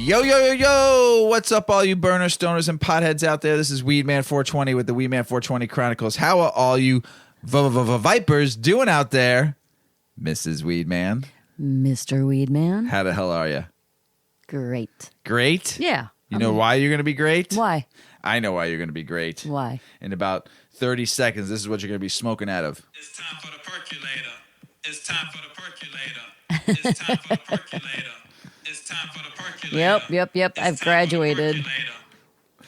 Yo, yo, yo, yo! What's up, all you burners, stoners, and potheads out there? This is Weedman 420 with the Weedman 420 Chronicles. How are all you vipers doing out there? Mrs. Weedman. Mr. Weedman. How the hell are you? Great. Great? Yeah. You know why you're going to be great? Why? I know why you're going to be great. Why? In about 30 seconds, this is what you're going to be smoking out of. It's time for the percolator. It's time for the percolator. It's time for the percolator. It's time for the percolator. Yep. I've graduated.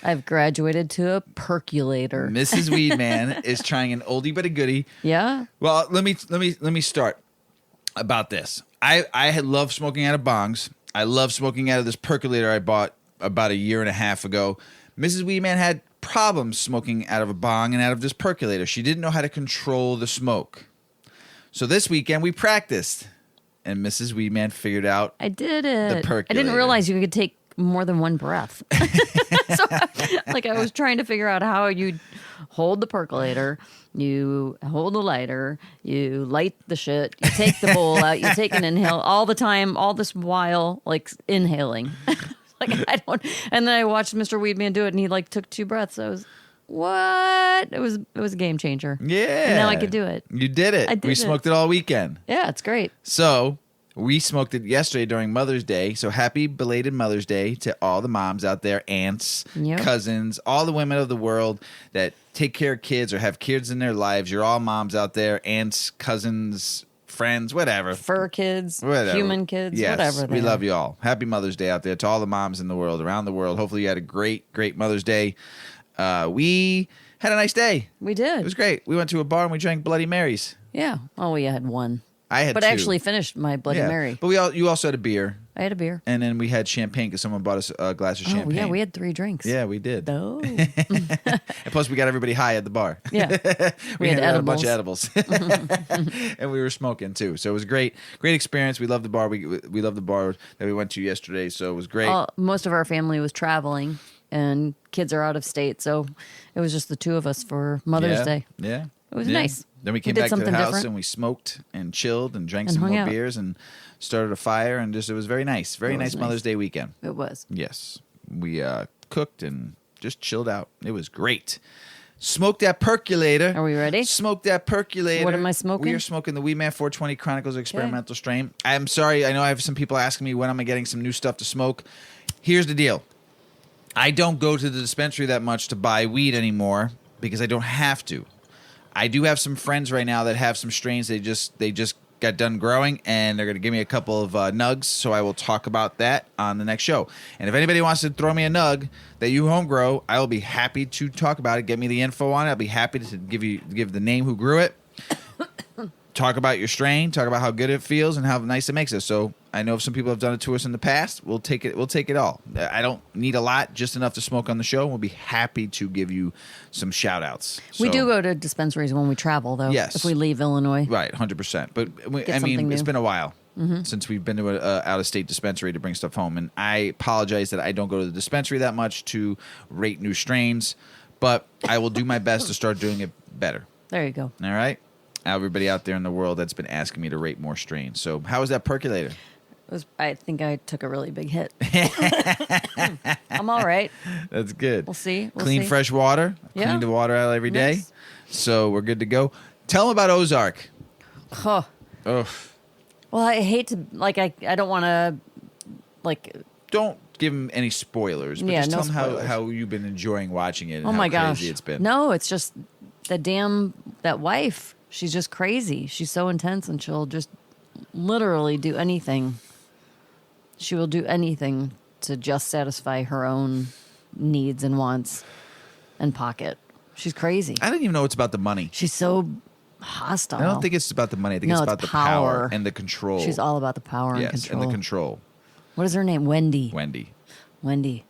I've graduated to a percolator. Mrs. Weedman is trying an oldie but a goodie. Yeah. Well, let me start about this. I had loved smoking out of bongs. I love smoking out of this percolator I bought about a year and a half ago. Mrs. Weedman had problems smoking out of a bong and out of this percolator. She didn't know how to control the smoke. So this weekend we practiced, and Mrs. Weedman figured out I did it. the percolator. I didn't realize you could take more than one breath. So, I was trying to figure out how you'd hold the percolator, you hold the lighter, you light the shit, you take the bowl out, you take an inhale all the time, all this while, inhaling. I don't. And then I watched Mr. Weedman do it, and he took 2 breaths. I was, what? It was a game changer. Yeah. And now I could do it. You did it. I did we it. smoked it all weekend. Yeah, it's great. So we smoked it yesterday during Mother's Day. So happy belated Mother's Day to all the moms out there, aunts, Yep. cousins, all the women of the world that take care of kids or have kids in their lives. You're all moms out there, aunts, cousins, friends, whatever. Fur kids, Whatever. human kids, Yes, whatever. we love you all. Happy Mother's Day out there to all the moms in the world, around the world. Hopefully you had a great Mother's Day. We had a nice day. We did. It was great. We went to a bar and we drank Bloody Marys. Yeah. Oh, we had one. I had But 2. I actually finished my Bloody Mary. But you also had a beer. I had a beer. And then we had champagne because someone bought us a glass of Oh, champagne. yeah. We had 3 drinks. Yeah, we did. Oh. And plus, we got everybody high at the bar. Yeah. we had had a bunch of edibles. and we were smoking too. So it was great experience. We loved the bar. We loved the bar that we went to yesterday. So it was great. Most of our family was traveling, and kids are out of state. So it was just the 2 of us for Mother's Day. Yeah. It was nice. Then we came did back to the something house different. and we smoked and chilled and drank And some hung more out. beers and started a fire and it was very nice. Very It was nice Mother's Day weekend. It was. Yes. We cooked and just chilled out. It was great. Smoked that percolator. Are we ready? Smoked that percolator. What am I smoking? We are smoking the Weedman 420 Chronicles Experimental Strain. I'm sorry. I know I have some people asking me when am I getting some new stuff to smoke. Here's the deal. I don't go to the dispensary that much to buy weed anymore because I don't have to. I do have some friends right now that have some strains they just got done growing, and they're going to give me a couple of nugs, so I will talk about that on the next show. And if anybody wants to throw me a nug that you home grow, I will be happy to talk about it. Get me the info on it. I'll be happy to give the name who grew it. Talk about your strain, talk about how good it feels and how nice it makes it. So I know if some people have done it to us in the past, we'll take it all. I don't need a lot, just enough to smoke on the show. We'll be happy to give you some shout outs. We do go to dispensaries when we travel, though. Yes. If we leave Illinois. Right, 100%. But Get something it's new. been a while since we've been to an out-of-state dispensary to bring stuff home. And I apologize that I don't go to the dispensary that much to rate new strains, but I will do my best to start doing it better. There you go. All right? Everybody out there in the world that's been asking me to rate more strains. So how was that percolator? I think I took a really big hit. I'm all right. That's good. We'll see. Clean, fresh water. Yeah. Clean the water out every day. Nice. So we're good to go. Tell them about Ozark. Huh. Ugh. Well, I hate to, I don't want to, Don't give them any spoilers, but Yeah, just no tell them spoilers. how you've been enjoying watching it and oh how my gosh. crazy it's been. No, it's just that wife. She's just crazy. She's so intense, and she'll just literally do anything. She will do anything to just satisfy her own needs and wants and pocket. She's crazy. I don't even know it's about the money. She's so hostile. I don't think it's about the money. I think No, it's it's about the power power. and the control. She's all about the power and yes, control. and the control. What is her name? Wendy. Wendy.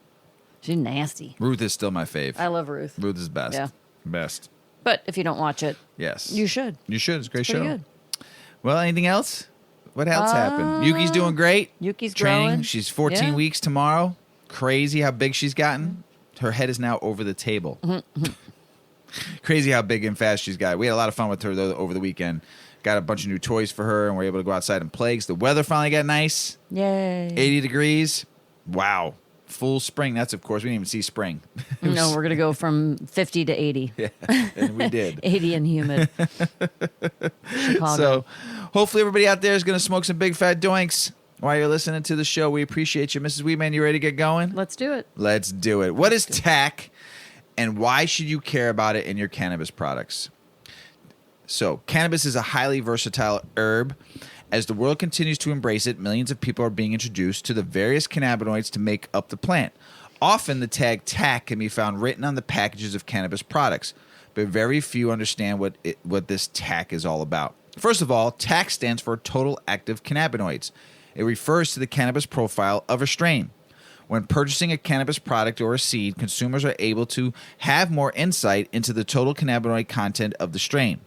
She's nasty. Ruth is still my fave. I love Ruth. Ruth is best. Yeah. Best. But if you don't watch it, Yes. you should. You should. It's a great Pretty show. good. Well, anything else? What else happened? Yuki's doing great. Yuki's training. growing. She's 14 Yeah. weeks tomorrow. Crazy how big she's gotten. Her head is now over the table. Crazy how big and fast she's got. We had a lot of fun with her though over the weekend. Got a bunch of new toys for her, and we're able to go outside and play 'cause the weather finally got nice. Yay. 80 degrees. Wow. Full spring. That's, of course, we didn't even see spring. No, we're going to go from 50 to 80. Yeah, and we did. 80 and humid. Chicago. So hopefully everybody out there is going to smoke some big fat doinks while you're listening to the show. We appreciate you. Mrs. Weedman, you ready to get going? Let's do it. Let's do it. What is TAC and why should you care about it in your cannabis products? So cannabis is a highly versatile herb. As the world continues to embrace it, millions of people are being introduced to the various cannabinoids to make up the plant. Often the tag TAC can be found written on the packages of cannabis products, but very few understand what this TAC is all about. First of all, TAC stands for total active cannabinoids. It refers to the cannabis profile of a strain. When purchasing a cannabis product or a seed, consumers are able to have more insight into the total cannabinoid content of the strain.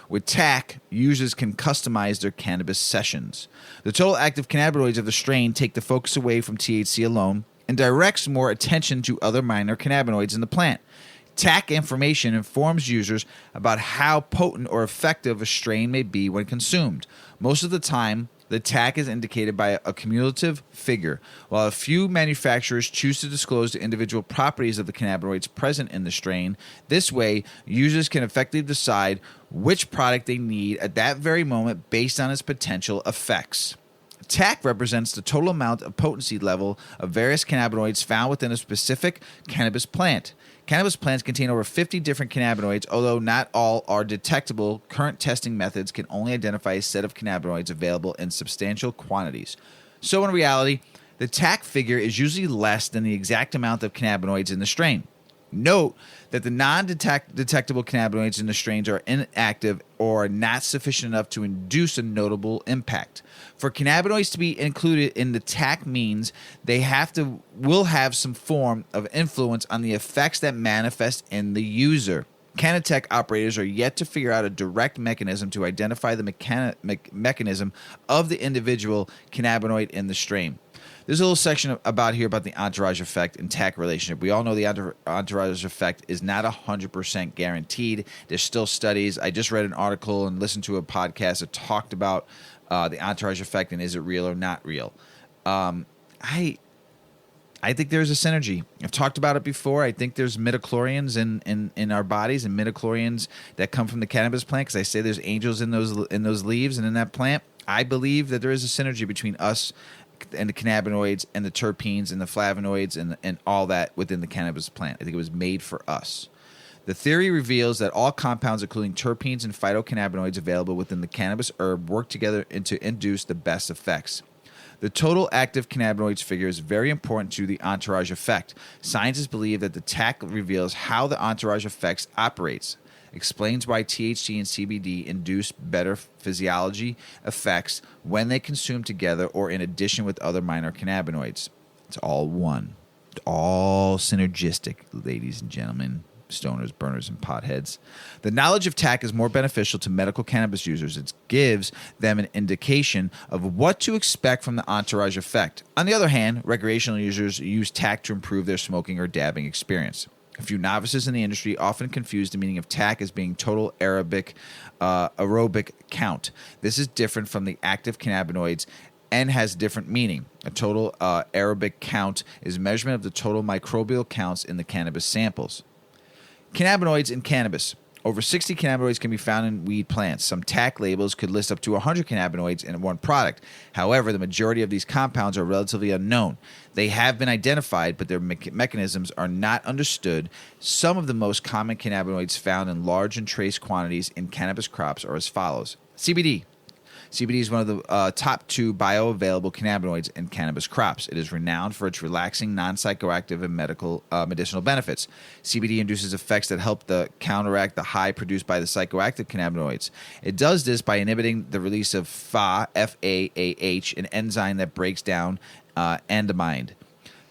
With TAC, users can customize their cannabis sessions. The total active cannabinoids of the strain take the focus away from THC alone and directs more attention to other minor cannabinoids in the plant. TAC information informs users about how potent or effective a strain may be when consumed. Most of the time, the TAC is indicated by a cumulative figure. While a few manufacturers choose to disclose the individual properties of the cannabinoids present in the strain, this way, users can effectively decide which product they need at that very moment based on its potential effects. TAC represents the total amount of potency level of various cannabinoids found within a specific cannabis plant. Cannabis plants contain over 50 different cannabinoids, although not all are detectable. Current testing methods can only identify a set of cannabinoids available in substantial quantities. So in reality, the TAC figure is usually less than the exact amount of cannabinoids in the strain. Note that the non-detectable cannabinoids in the strains are inactive or not sufficient enough to induce a notable impact. For cannabinoids to be included in the TAC means they will have some form of influence on the effects that manifest in the user. Cannatech operators are yet to figure out a direct mechanism to identify the mechanism of the individual cannabinoid in the strain. There's a little section about the entourage effect and TAC relationship. We all know the entourage effect is not 100% guaranteed. There's still studies. I just read an article and listened to a podcast that talked about the entourage effect and is it real or not real. I think there's a synergy. I've talked about it before. I think there's midichlorians in our bodies and midichlorians that come from the cannabis plant because I say there's angels in those leaves and in that plant. I believe that there is a synergy between us and the cannabinoids and the terpenes and the flavonoids and all that within the cannabis plant. I think it was made for us. The theory reveals that all compounds, including terpenes and phytocannabinoids available within the cannabis herb, work together to induce the best effects. The total active cannabinoids figure is very important to the entourage effect. Scientists believe that the TAC reveals how the entourage effects operates, explains why THC and CBD induce better physiology effects when they consume together or in addition with other minor cannabinoids. It's all one. It's all synergistic, ladies and gentlemen, stoners, burners, and potheads. The knowledge of TAC is more beneficial to medical cannabis users. It gives them an indication of what to expect from the entourage effect. On the other hand, recreational users use TAC to improve their smoking or dabbing experience. A few novices in the industry often confuse the meaning of TAC as being total aerobic count. This is different from the active cannabinoids and has different meaning. A total aerobic count is measurement of the total microbial counts in the cannabis samples. Cannabinoids in cannabis. Over 60 cannabinoids can be found in weed plants. Some TAC labels could list up to 100 cannabinoids in one product. However, the majority of these compounds are relatively unknown. They have been identified, but their mechanisms are not understood. Some of the most common cannabinoids found in large and trace quantities in cannabis crops are as follows. CBD. CBD is one of the top 2 bioavailable cannabinoids in cannabis crops. It is renowned for its relaxing, non-psychoactive, and medicinal benefits. CBD induces effects that help counteract the high produced by the psychoactive cannabinoids. It does this by inhibiting the release of FAAH, an enzyme that breaks down anandamide.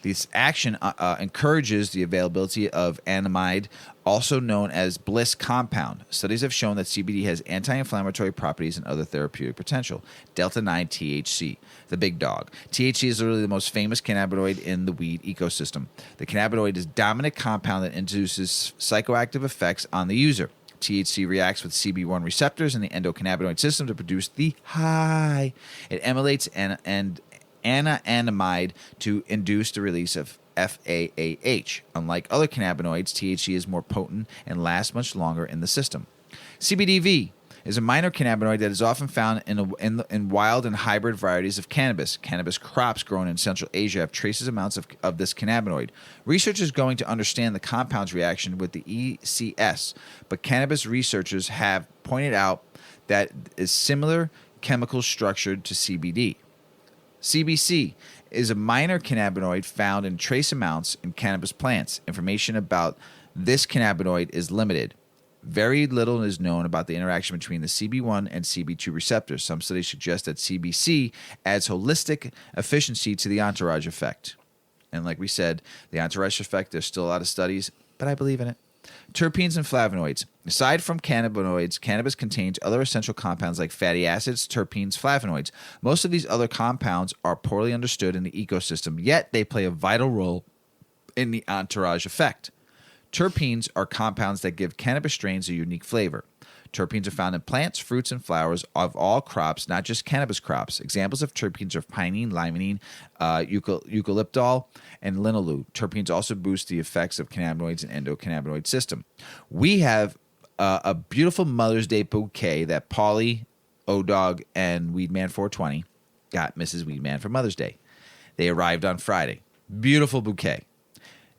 This action encourages the availability of anandamide, also known as bliss compound. Studies have shown that CBD has anti-inflammatory properties and other therapeutic potential. Delta-9 THC, the big dog. THC is literally the most famous cannabinoid in the weed ecosystem. The cannabinoid is a dominant compound that induces psychoactive effects on the user. THC reacts with CB1 receptors in the endocannabinoid system to produce the high. It emulates and anandamide to induce the release of FAAH. Unlike other cannabinoids, THC is more potent and lasts much longer in the system. CBDV is a minor cannabinoid that is often found in wild and hybrid varieties of cannabis. Cannabis crops grown in Central Asia have traces amounts of this cannabinoid. Research is going to understand the compound's reaction with the ECS, but cannabis researchers have pointed out that is similar chemical structure to CBD. CBC is a minor cannabinoid found in trace amounts in cannabis plants. Information about this cannabinoid is limited. Very little is known about the interaction between the CB1 and CB2 receptors. Some studies suggest that CBC adds holistic efficiency to the entourage effect. And like we said, the entourage effect, there's still a lot of studies, but I believe in it. Terpenes and flavonoids. Aside from cannabinoids, cannabis contains other essential compounds like fatty acids, terpenes, flavonoids. Most of these other compounds are poorly understood in the ecosystem, yet they play a vital role in the entourage effect. Terpenes are compounds that give cannabis strains a unique flavor. Terpenes are found in plants, fruits, and flowers of all crops, not just cannabis crops. Examples of terpenes are pinene, limonene, eucalyptol, and linalool. Terpenes also boost the effects of cannabinoids and endocannabinoid system. We have a beautiful Mother's Day bouquet that Paulie, O-Dog, and Weedman 420 got Mrs. Weedman for Mother's Day. They arrived on Friday. Beautiful bouquet.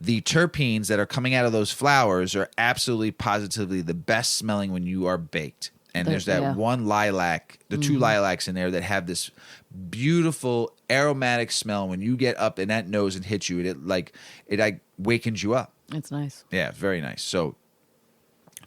The terpenes that are coming out of those flowers are absolutely positively the best smelling when you are baked. And there's that one lilac, the two lilacs in there that have this beautiful aromatic smell. When you get up in that nose and hits you, it wakens you up. It's nice. Yeah, very nice. So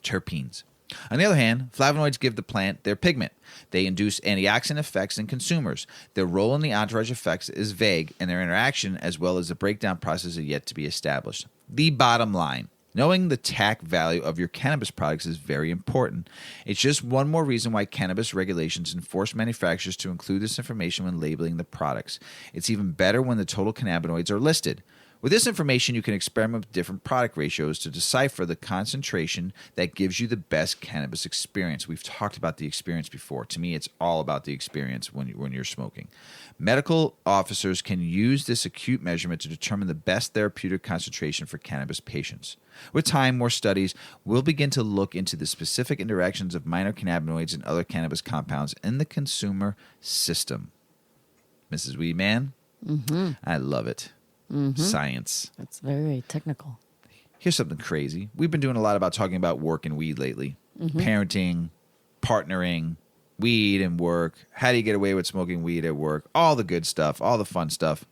terpenes. On the other hand, flavonoids give the plant their pigment. They induce antioxidant effects in consumers. Their role in the entourage effects is vague, and their interaction as well as the breakdown process are yet to be established. The bottom line, knowing the TAC value of your cannabis products is very important. It's just one more reason why cannabis regulations enforce manufacturers to include this information when labeling the products. It's even better when the total cannabinoids are listed. With this information, you can experiment with different product ratios to decipher the concentration that gives you the best cannabis experience. We've talked about the experience before. To me, it's all about the experience when you're smoking. Medical officers can use this acute measurement to determine the best therapeutic concentration for cannabis patients. With time, more studies will begin to look into the specific interactions of minor cannabinoids and other cannabis compounds in the consumer system. Mrs. Weedman, I love it. Science. That's very technical. Here's something crazy. We've been doing a lot about talking about work and weed lately. Parenting, partnering, weed and work. How do you get away with smoking weed at work? All the good stuff, all the fun stuff.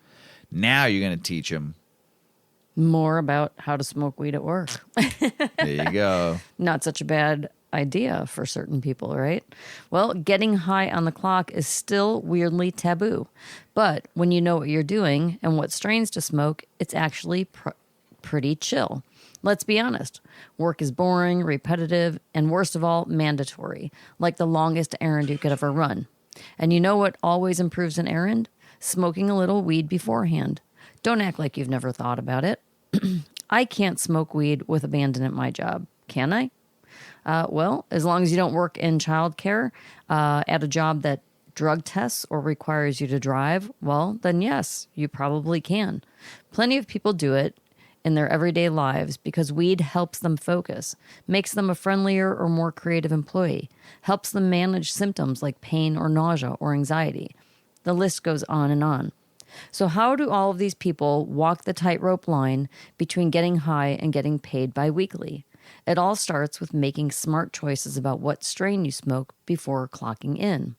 Now you're going to teach them more about how to smoke weed at work. There you go. Not such a bad idea for certain people, right? Well, getting high on the clock is still weirdly taboo. But when you know what you're doing and what strains to smoke, it's actually pretty chill. Let's be honest. Work is boring, repetitive, and worst of all, mandatory, like the longest errand you could ever run. And you know what always improves an errand? Smoking a little weed beforehand. Don't act like you've never thought about it. I can't smoke weed with abandon at my job, can I? Well, as long as you don't work in childcare, at a job that drug tests or requires you to drive, well, then yes, you probably can. Plenty of people do it in their everyday lives because weed helps them focus, makes them a friendlier or more creative employee, helps them manage symptoms like pain or nausea or anxiety. The list goes on and on. So how do all of these people walk the tightrope line between getting high and getting paid biweekly? It all starts with making smart choices about what strain you smoke before clocking in.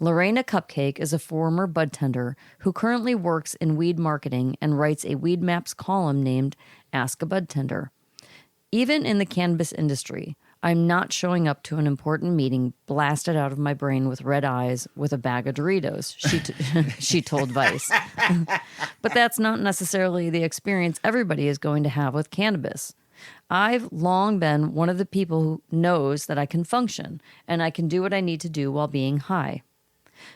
Lorena Cupcake is a former bud tender who currently works in weed marketing and writes a Weed Maps column named Ask a Bud Tender. Even in the cannabis industry, I'm not showing up to an important meeting blasted out of my brain with red eyes with a bag of Doritos, she told Vice. But that's not necessarily the experience everybody is going to have with cannabis. I've long been one of the people who knows that I can function and I can do what I need to do while being high.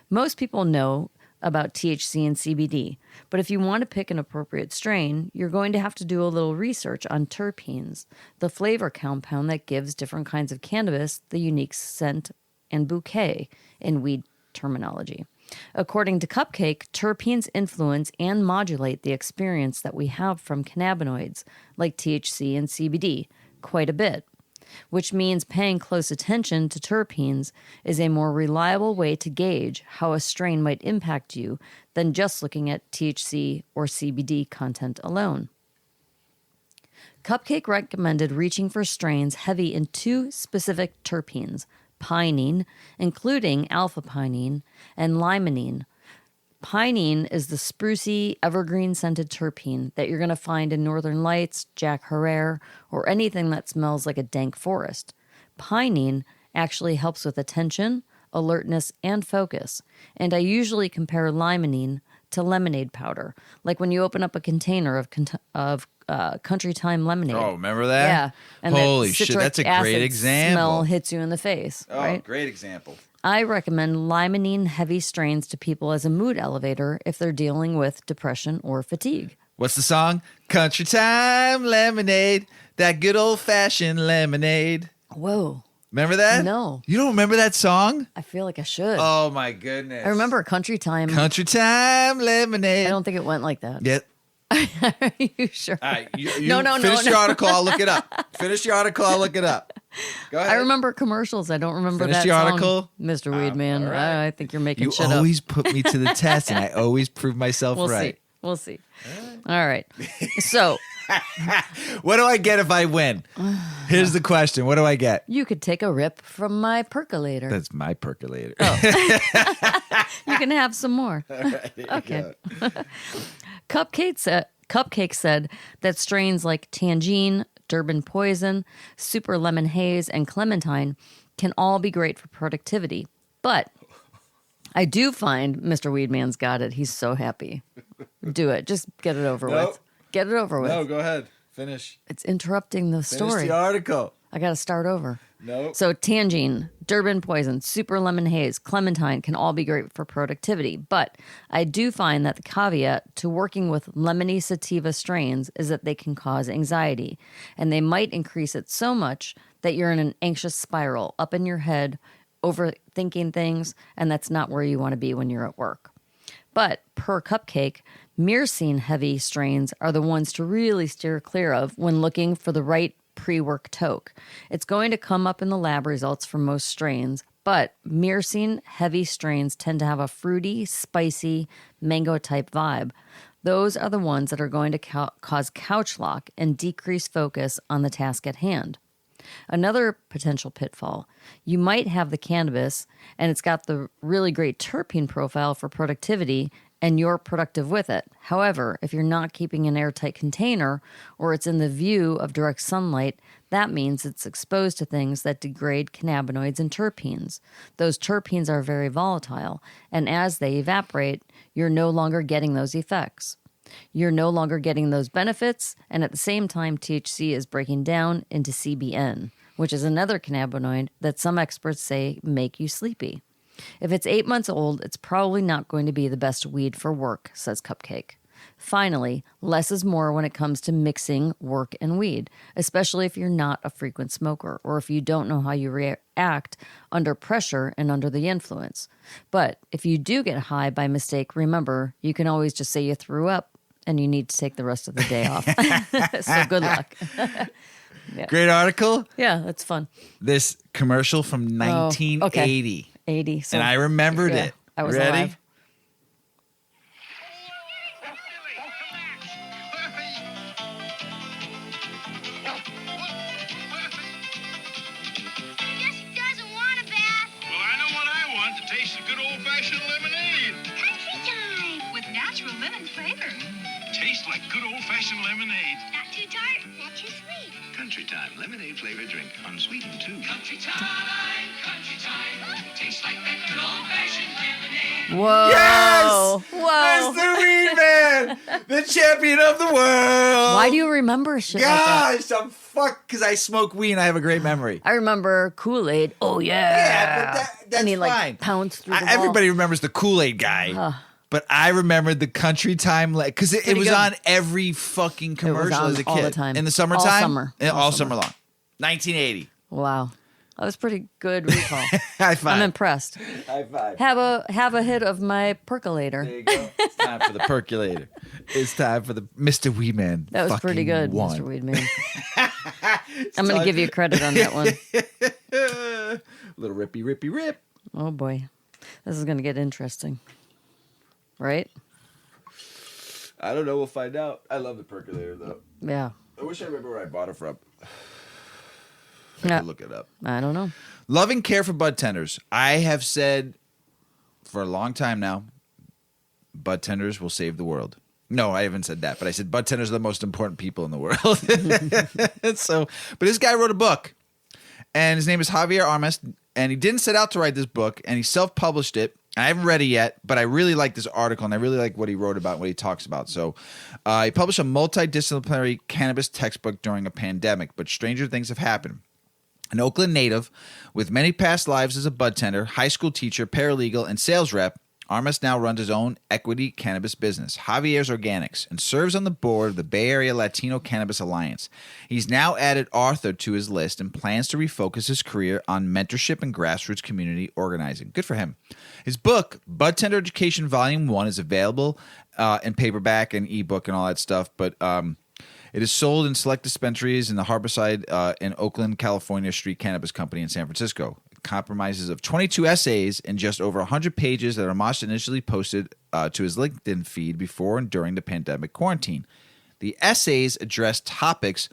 Most people know about THC and CBD, but if you want to pick an appropriate strain, you're going to have to do a little research on terpenes, the flavor compound that gives different kinds of cannabis the unique scent and bouquet in weed terminology. According to Cupcake, terpenes influence and modulate the experience that we have from cannabinoids like THC and CBD quite a bit, which means paying close attention to terpenes is a more reliable way to gauge how a strain might impact you than just looking at THC or CBD content alone. Cupcake recommended reaching for strains heavy in 2 specific terpenes, pinene, including alpha-pinene, and limonene. Pinene is the sprucey, evergreen-scented terpene that you're going to find in Northern Lights, Jack Herer, or anything that smells like a dank forest. Pinene actually helps with attention, alertness, and focus, and I usually compare limonene to lemonade powder, like when you open up a container of Country Time lemonade. Oh, remember that? Yeah. And Holy that shit, citric that's a acid great example. Smell hits you in the face, Oh, right? great example. I recommend limonene heavy strains to people as a mood elevator if they're dealing with depression or fatigue. What's the song? Country Time Lemonade, that good old-fashioned lemonade. Whoa. Remember that? No. You don't remember that song? I feel like I should. Oh, my goodness. I remember Country Time. Country Time Lemonade. I don't think it went like that. Yeah. Are you sure? All right, you No. finish your article, I'll look it up. Finish your article, I'll look it up. Go ahead. I remember commercials. I don't remember Finish that the song, article? Mr. Weedman. all right. I think you're making You shit up. always put me to the test, and I always prove myself We'll right. see. We'll see. All right. So What do I get if I win? Here's the question. What do I get? you could take a rip from my percolator. That's my percolator. You can have some more. Okay. Cupcake said that strains like Tangine, Durban Poison, Super Lemon Haze, and Clementine can all be great for productivity. But I do find Mr. Weedman's got it. He's so happy. Do it. Just get it over No. with. Get it over with. No, go ahead. Finish. It's interrupting the Finish story. the article. I got to start over. No. So Tangine, Durban Poison, Super Lemon Haze, Clementine can all be great for productivity. But I do find that the caveat to working with lemony sativa strains is that they can cause anxiety. And they might increase it so much that you're in an anxious spiral up in your head, overthinking things, and that's not where you want to be when you're at work. But per Cupcake, myrcene heavy strains are the ones to really steer clear of when looking for the right pre-work toke. It's going to come up in the lab results for most strains, but myrcene heavy strains tend to have a fruity, spicy, mango type vibe. Those are the ones that are going to cause couch lock and decrease focus on the task at hand. Another potential pitfall, you might have the cannabis and it's got the really great terpene profile for productivity and you're productive with it. However, if you're not keeping an airtight container or it's in the view of direct sunlight, that means it's exposed to things that degrade cannabinoids and terpenes. Those terpenes are very volatile, and as they evaporate, you're no longer getting those effects. You're no longer getting those benefits, and at the same time, THC is breaking down into CBN, which is another cannabinoid that some experts say make you sleepy. If it's 8 months old, it's probably not going to be the best weed for work, says Cupcake. Finally, less is more when it comes to mixing work and weed, especially if you're not a frequent smoker or if you don't know how you react under pressure and under the influence. But if you do get high by mistake, remember, you can always just say you threw up and you need to take the rest of the day off. So good luck. Yeah. Great article. Yeah, that's fun. This commercial from 1980. 80. So, And I remembered yeah, it. I was Ready? alive. Just doesn't want a bath. Well, I know what I want. To taste of good old-fashioned lemonade. Country time. With natural lemon flavor. Tastes like good old-fashioned lemonade. Not too tart, not too sweet. Country Time lemonade flavored drink, unsweetened too. Country time, country time. Tastes like that good old-fashioned lemonade. Whoa. Yes! Whoa. Mr. Weedman, the champion of the world. Why do you remember shit like that? Gosh, I'm fucked because I smoke weed and I have a great memory. I remember Kool-Aid. Oh, yeah. Yeah, but that's and he, like, fine. pounced through the wall. Everybody remembers the Kool-Aid guy. But I remembered the Country Time because it Pretty was good. on every fucking commercial on as a kid. all the time. In the summertime? All summer. Yeah, All all summer. summer long. 1980. Wow. That was pretty good recall. High five. I'm impressed. High five. Have a hit of my percolator. There you go. It's time for the percolator. It's time for the Mr. Weedman. That was pretty good, won. Mr. Weedman. I'm going to give you credit on that one. Little rippy rip. Oh boy, this is going to get interesting. Right? I don't know. We'll find out. I love the percolator though. Yeah. I wish I remember where I bought it from. I Yeah. could look it up. I don't know. Loving care for bud tenders. I have said for a long time now, bud tenders will save the world. No, I haven't said that, but I said bud tenders are the most important people in the world. But this guy wrote a book, and his name is Javier Armas, and he didn't set out to write this book, and he self-published it. I haven't read it yet, but I really like this article, and I really like what he wrote about and what he talks about. So he published a multidisciplinary cannabis textbook during a pandemic, but stranger things have happened. An Oakland native with many past lives as a bud tender, high school teacher, paralegal, and sales rep, Armas now runs his own equity cannabis business, Javier's Organics, and serves on the board of the Bay Area Latino Cannabis Alliance. He's now added Arthur to his list and plans to refocus his career on mentorship and grassroots community organizing. Good for him. His book, Bud Tender Education Volume 1, is available in paperback and ebook and all that stuff, but it is sold in select dispensaries in the Harborside in Oakland, California Street Cannabis Company in San Francisco. It comprises of 22 essays and just over 100 pages that Armas initially posted to his LinkedIn feed before and during the pandemic quarantine. The essays address topics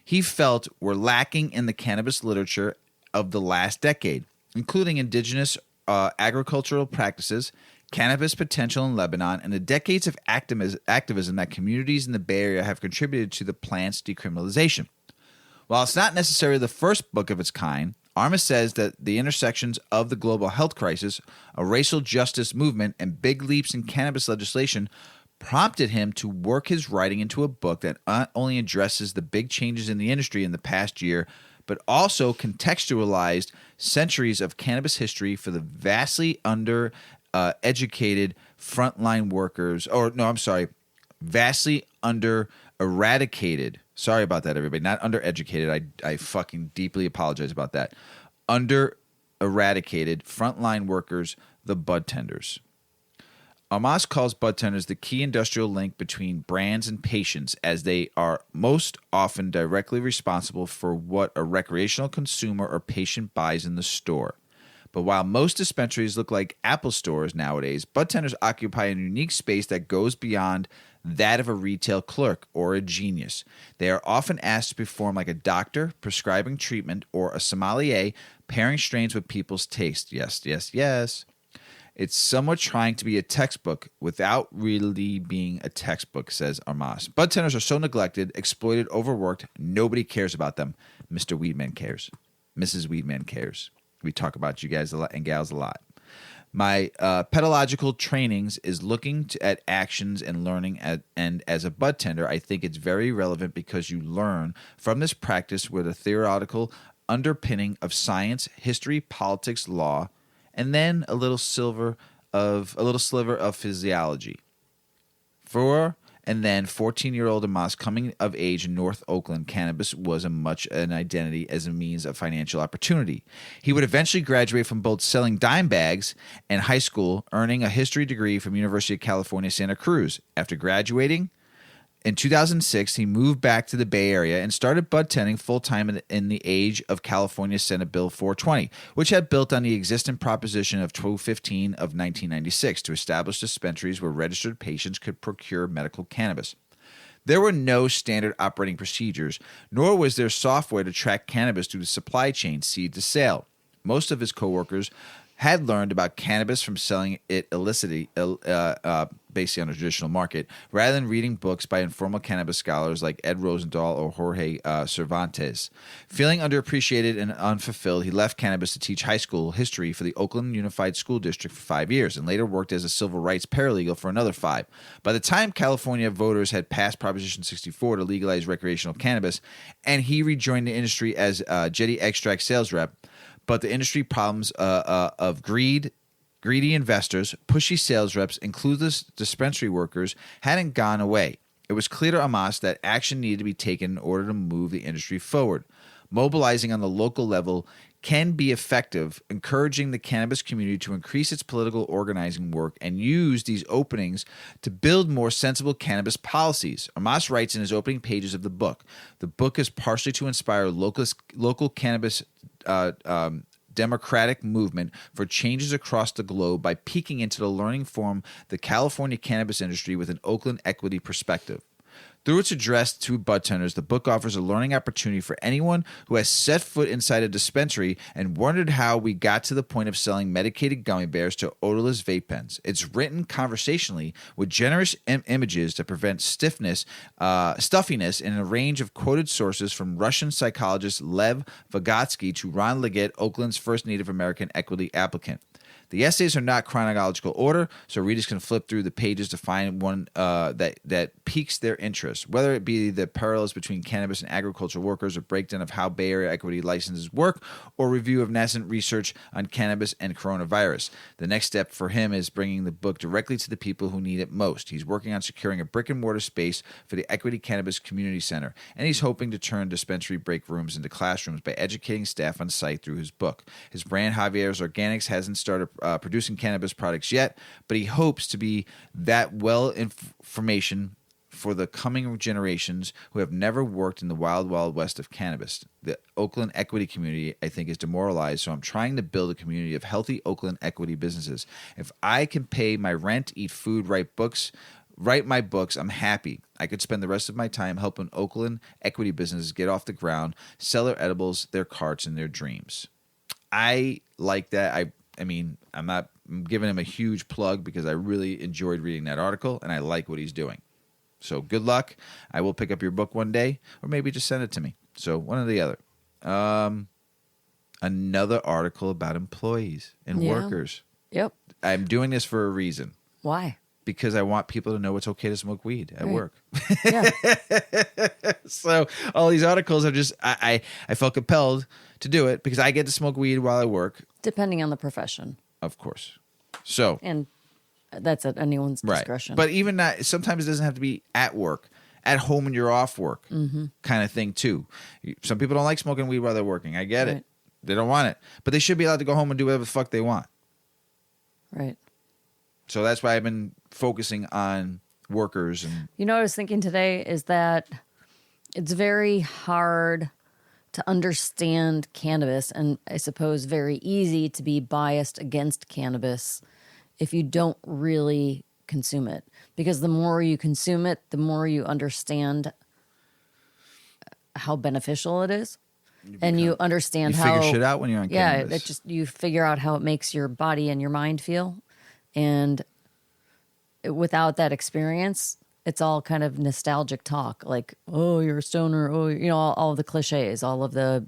he felt were lacking in the cannabis literature of the last decade, including indigenous agricultural practices, cannabis potential in Lebanon, and the decades of activism that communities in the Bay Area have contributed to the plant's decriminalization. While it's not necessarily the first book of its kind, Armas says that the intersections of the global health crisis, a racial justice movement, and big leaps in cannabis legislation prompted him to work his writing into a book that not only addresses the big changes in the industry in the past year, but also contextualized centuries of cannabis history for the vastly educated frontline workers, vastly under eradicated. Sorry about that, everybody. Not undereducated. I fucking deeply apologize about that. Under eradicated frontline workers, the bud tenders. Armas calls bud tenders the key industrial link between brands and patients, as they are most often directly responsible for what a recreational consumer or patient buys in the store. But while most dispensaries look like Apple stores nowadays, bud tenders occupy a unique space that goes beyond that of a retail clerk or a genius. They are often asked to perform like a doctor, prescribing treatment, or a sommelier, pairing strains with people's taste. Yes, yes, yes. It's somewhat trying to be a textbook without really being a textbook, says Armas. Bud tenders are so neglected, exploited, overworked, nobody cares about them. Mr. Weedman cares. Mrs. Weedman cares. We talk about you guys a lot and gals a lot. My pedagogical trainings is looking at actions and learning, and as a bud tender, I think it's very relevant because you learn from this practice with a theoretical underpinning of science, history, politics, law, and then a little sliver of physiology. And then 14-year-old Armas coming of age in North Oakland, cannabis was much an identity as a means of financial opportunity. He would eventually graduate from both selling dime bags and high school, earning a history degree from University of California, Santa Cruz. After graduating in 2006, he moved back to the Bay Area and started bud tending full-time in the age of California Senate Bill 420, which had built on the existing proposition of 215 of 1996 to establish dispensaries where registered patients could procure medical cannabis. There were no standard operating procedures, nor was there software to track cannabis through the supply chain, seed to sale. Most of his coworkers had learned about cannabis from selling it illicitly, basically on the traditional market, rather than reading books by informal cannabis scholars like Ed Rosenthal or Jorge Cervantes. Feeling underappreciated and unfulfilled, he left cannabis to teach high school history for the Oakland Unified School District for 5 years, and later worked as a civil rights paralegal for another 5. By the time California voters had passed Proposition 64 to legalize recreational cannabis, and he rejoined the industry as Jetty Extract sales rep, but the industry problems of greedy investors, pushy sales reps, including dispensary workers, hadn't gone away. It was clear to Armas that action needed to be taken in order to move the industry forward. Mobilizing on the local level, can be effective, encouraging the cannabis community to increase its political organizing work and use these openings to build more sensible cannabis policies. Amos writes in his opening pages of the book, the book is partially to inspire local cannabis democratic movement for changes across the globe by peeking into the learning from the California cannabis industry with an Oakland equity perspective. Through its address to budtenders, the book offers a learning opportunity for anyone who has set foot inside a dispensary and wondered how we got to the point of selling medicated gummy bears to odorless vape pens. It's written conversationally with generous images to prevent stuffiness in a range of quoted sources from Russian psychologist Lev Vygotsky to Ron Liggett, Oakland's first Native American equity applicant. The essays are not chronological order, so readers can flip through the pages to find one that piques their interest, whether it be the parallels between cannabis and agricultural workers, a breakdown of how Bay Area equity licenses work, or review of nascent research on cannabis and coronavirus. The next step for him is bringing the book directly to the people who need it most. He's working on securing a brick-and-mortar space for the Equity Cannabis Community Center, and he's hoping to turn dispensary break rooms into classrooms by educating staff on site through his book. His brand, Javier's Organics, hasn't started producing cannabis products yet, but he hopes to be that information for the coming generations who have never worked in the wild, wild west of cannabis. The Oakland equity community, I think, is demoralized, so I'm trying to build a community of healthy Oakland equity businesses. If I can pay my rent, eat food, write my books, I'm happy. I could spend the rest of my time helping Oakland equity businesses get off the ground, sell their edibles, their carts, and their dreams. I like that. I'm giving him a huge plug because I really enjoyed reading that article, and I like what he's doing. So good luck. I will pick up your book one day, or maybe just send it to me. So one or the other. Another article about employees and workers. Yep. I'm doing this for a reason. Why? Because I want people to know it's okay to smoke weed at work. Yeah. So all these articles are just, I felt compelled to do it because I get to smoke weed while I work. Depending on the profession. Of course. So. And that's at anyone's discretion. Right. But even that, sometimes it doesn't have to be at work. At home when you're off work kind of thing too. Some people don't like smoking weed while they're working. I get it. They don't want it. But they should be allowed to go home and do whatever the fuck they want. Right. So that's why I've been focusing on workers. And you know what I was thinking today is that it's very hard to understand cannabis, and I suppose very easy to be biased against cannabis if you don't really consume it. Because the more you consume it, the more you understand how beneficial it is. And you understand how... You figure shit out when you're on cannabis. Yeah, you figure out how it makes your body and your mind feel. And without that experience, it's all kind of nostalgic talk. Like, oh, you're a stoner. Oh, all the cliches, all the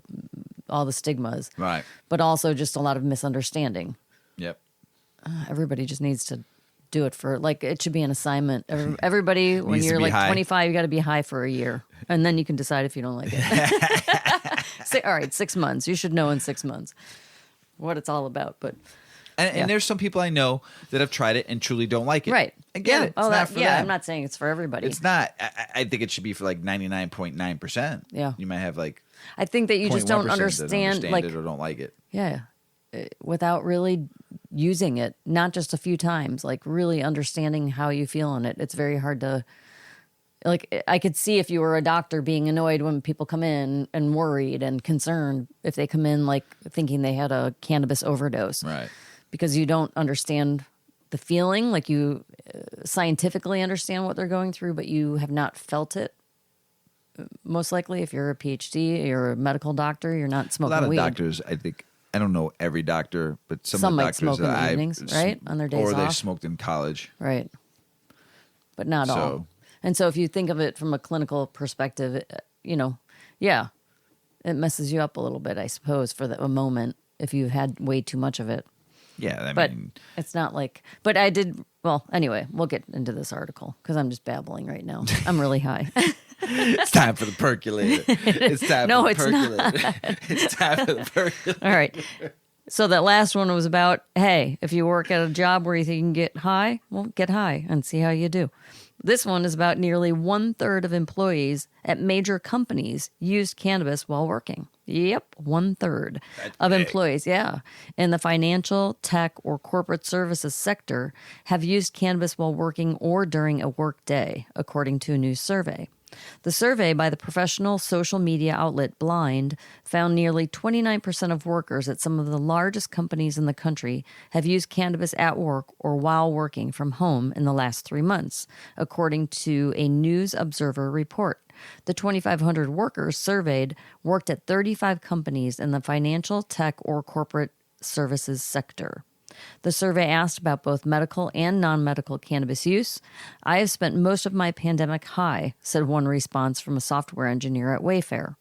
stigmas. Right. But also just a lot of misunderstanding. Yep. Everybody just needs to do it for, like, it should be an assignment. Everybody, when you're like high. 25, you got to be high for a year. And then you can decide if you don't like it. All right, 6 months. You should know in 6 months what it's all about. But And there's some people I know that have tried it and truly don't like it. right. I get it. It's not for them. I'm not saying it's for everybody. It's not. I think it should be for like 99.9%. Yeah. You might have like I think that you just don't 0.1% understand that like it or don't like it. Yeah. Without really using it, not just a few times, like really understanding how you feel on it. It's very hard to, like, I could see if you were a doctor being annoyed when people come in and worried and concerned if they come in like thinking they had a cannabis overdose. Right. Because you don't understand the feeling, like you scientifically understand what they're going through, but you have not felt it. Most likely, if you're a PhD, you're a medical doctor, you're not smoking weed. A lot of doctors, I think, I don't know every doctor, but some of the might doctors smoke in that the I've evenings, right? On their days or they off. smoked in college. Right. But not all. And so if you think of it from a clinical perspective, it messes you up a little bit, I suppose, for a moment if you've had way too much of it. Yeah, But it's not like, but I did, well, anyway, we'll get into this article because I'm just babbling right now. I'm really high. it's time for the percolator. It's time No, for the it's percolator. not. It's time for the percolator. All right. So that last one was about, hey, if you work at a job where you think you can get high, well, get high and see how you do. This one is about nearly 1/3 of employees at major companies used cannabis while working. Yep, 1/3 of employees, in the financial, tech, or corporate services sector have used cannabis while working or during a work day, according to a new survey. The survey by the professional social media outlet Blind found nearly 29% of workers at some of the largest companies in the country have used cannabis at work or while working from home in the last 3 months, according to a News Observer report. The 2,500 workers surveyed worked at 35 companies in the financial, tech, or corporate services sector. The survey asked about both medical and non-medical cannabis use. I have spent most of my pandemic high, said one response from a software engineer at Wayfair.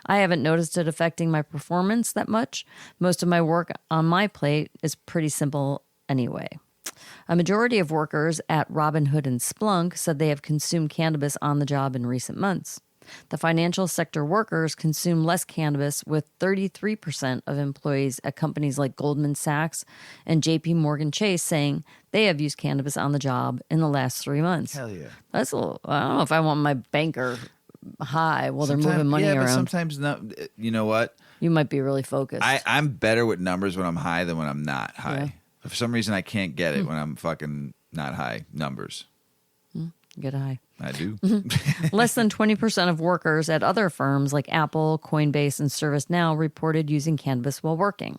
I haven't noticed it affecting my performance that much. Most of my work on my plate is pretty simple anyway. A majority of workers at Robinhood and Splunk said they have consumed cannabis on the job in recent months. The financial sector workers consume less cannabis, with 33% of employees at companies like Goldman Sachs and JP Morgan Chase saying they have used cannabis on the job in the last 3 months. Hell yeah. That's a little, I don't know if I want my banker high while they're moving money But around. sometimes not. You know what? You might be really focused. I'm better with numbers when I'm high than when I'm not high. Yeah. For some reason, I can't get it when I'm fucking not high. Numbers. Get high. I do. Less than 20% of workers at other firms like Apple, Coinbase, and ServiceNow reported using cannabis while working.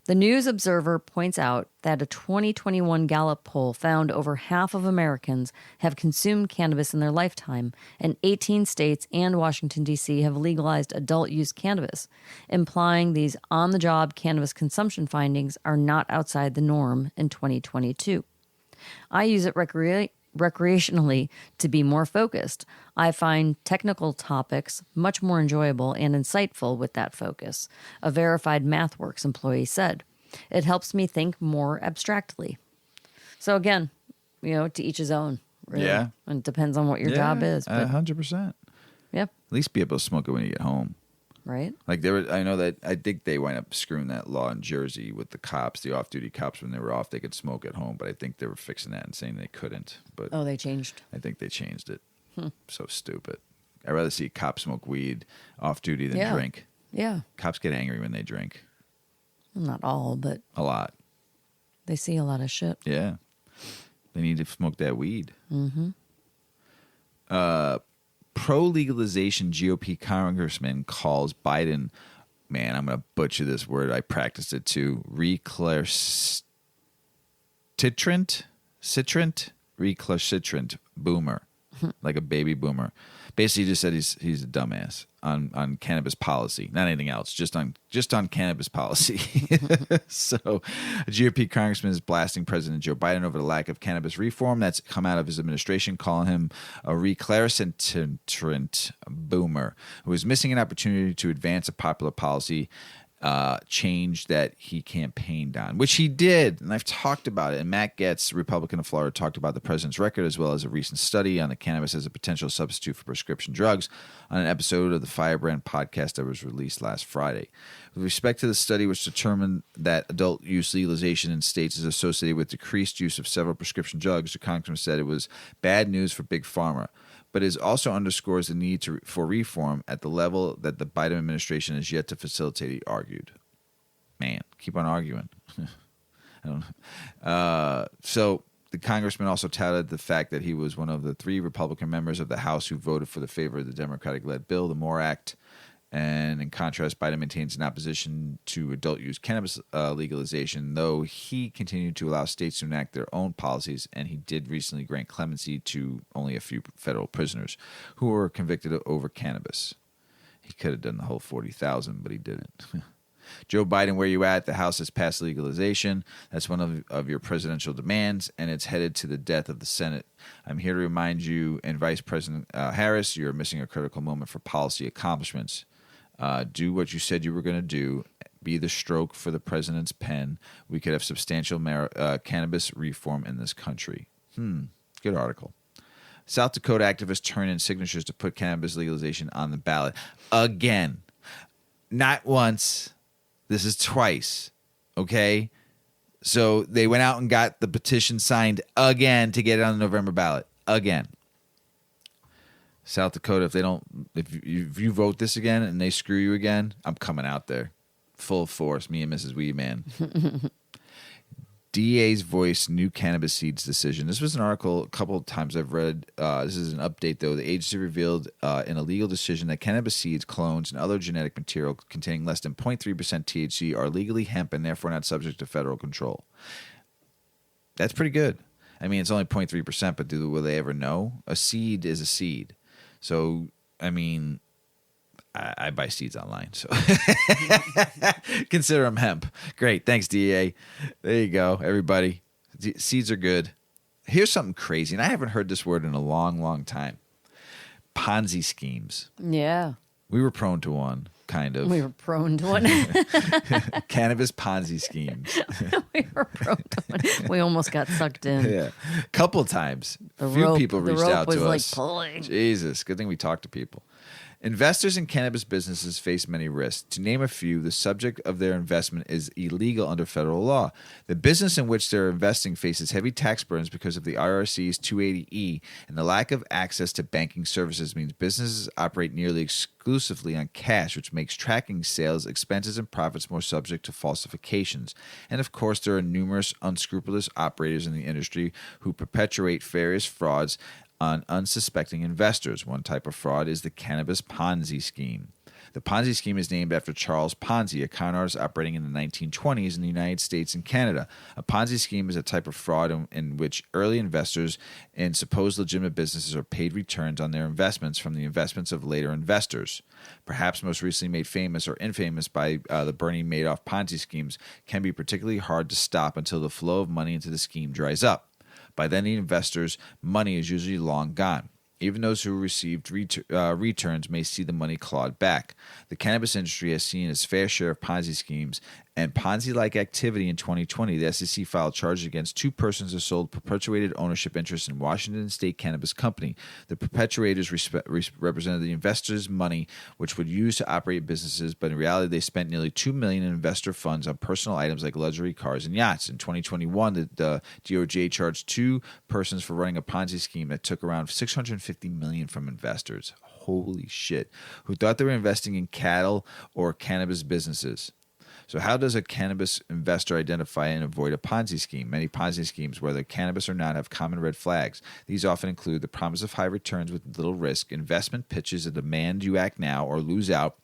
The News Observer points out that a 2021 Gallup poll found over half of Americans have consumed cannabis in their lifetime, and 18 states and Washington, D.C. have legalized adult-use cannabis, implying these on-the-job cannabis consumption findings are not outside the norm in 2022. I use it recreationally to be more focused. I find technical topics much more enjoyable and insightful with that focus, a verified MathWorks employee said. It helps me think more abstractly. So again, to each his own. Really. Yeah. And it depends on what your job is. But 100%. Yep. At least be able to smoke it when you get home. Right. Like I think they wind up screwing that law in Jersey with the cops, the off-duty cops. When they were off, they could smoke at home, but I think they were fixing that and saying they couldn't. But Oh, they changed. I think they changed it. So stupid. I'd rather see a cop smoke weed off-duty than drink. Yeah. Cops get angry when they drink. Not all, but A lot. they see a lot of shit. Yeah. They need to smoke that weed. Mm-hmm. Pro-legalization GOP congressman calls Biden, man, I'm going to butcher this word. I practiced it too. Recalcitrant boomer, like a baby boomer. Basically, he just said he's a dumbass on cannabis policy, not anything else. Just on cannabis policy. So, a GOP congressman is blasting President Joe Biden over the lack of cannabis reform that's come out of his administration, calling him a recalcitrant boomer who is missing an opportunity to advance a popular policy change that he campaigned on, which he did, and I've talked about it. And Matt Getz, Republican of Florida, talked about the president's record as well as a recent study on the cannabis as a potential substitute for prescription drugs on an episode of the Firebrand podcast that was released last Friday. With respect to the study, which determined that adult use legalization in states is associated with decreased use of several prescription drugs, the congressman said it was bad news for Big Pharma, but it also underscores the need for reform at the level that the Biden administration has yet to facilitate, he argued. Man, keep on arguing. I don't know. So the congressman also touted the fact that he was one of the 3 Republican members of the House who voted for the favor of the Democratic-led bill, the MORE Act. And in contrast, Biden maintains an opposition to adult-use cannabis legalization, though he continued to allow states to enact their own policies, and he did recently grant clemency to only a few federal prisoners who were convicted over cannabis. He could have done the whole 40,000, but he didn't. Joe Biden, where you at? The House has passed legalization. That's one of your presidential demands, and it's headed to the death of the Senate. I'm here to remind you and Vice President Harris, you're missing a critical moment for policy accomplishments. Do what you said you were going to do. Be the stroke for the president's pen. We could have substantial cannabis reform in this country. Good article. South Dakota activists turn in signatures to put cannabis legalization on the ballot. Again. Not once. This is twice. Okay? So they went out and got the petition signed again to get it on the November ballot. Again. South Dakota, if you vote this again and they screw you again, I'm coming out there. Full force, me and Mrs. Weedman. DA's voice new cannabis seeds decision. This was an article a couple of times I've read. This is an update, though. The agency revealed in a legal decision that cannabis seeds, clones, and other genetic material containing less than 0.3% THC are legally hemp and therefore not subject to federal control. That's pretty good. I mean, it's only 0.3%, but will they ever know? A seed is a seed. So, I mean, I buy seeds online, so consider them hemp. Great. Thanks, DEA. There you go, everybody. Seeds are good. Here's something crazy, and I haven't heard this word in a long, long time. Ponzi schemes. Yeah. We were prone to one, kind of. We were prone to one. Cannabis Ponzi schemes. We were prone to one. We almost got sucked in. Yeah. A couple of times. The Few rope, people reached the rope out was to like us. pulling. Jesus. Good thing we talked to people. Investors in cannabis businesses face many risks. To name a few, the subject of their investment is illegal under federal law. The business in which they're investing faces heavy tax burdens because of the IRC's 280E, and the lack of access to banking services means businesses operate nearly exclusively on cash, which makes tracking sales, expenses, and profits more subject to falsifications. And of course, there are numerous unscrupulous operators in the industry who perpetuate various frauds on unsuspecting investors. One type of fraud is the cannabis Ponzi scheme. The Ponzi scheme is named after Charles Ponzi, a con artist operating in the 1920s in the United States and Canada. A Ponzi scheme is a type of fraud in which early investors in supposed legitimate businesses are paid returns on their investments from the investments of later investors. Perhaps most recently made famous or infamous by the Bernie Madoff Ponzi schemes, can be particularly hard to stop until the flow of money into the scheme dries up. By then, the investor's money is usually long gone. Even those who received returns may see the money clawed back. The cannabis industry has seen its fair share of Ponzi schemes and Ponzi-like activity in 2020. The SEC filed charges against two persons who sold perpetuated ownership interests in Washington State Cannabis Company. The perpetuators represented the investors' money, which would use to operate businesses, but in reality, they spent nearly $2 million in investor funds on personal items like luxury cars and yachts. In 2021, the DOJ charged two persons for running a Ponzi scheme that took around $650 million from investors. Holy shit. Who thought they were investing in cattle or cannabis businesses. So how does a cannabis investor identify and avoid a Ponzi scheme? Many Ponzi schemes, whether cannabis or not, have common red flags. These often include the promise of high returns with little risk, investment pitches that demand you act now or lose out,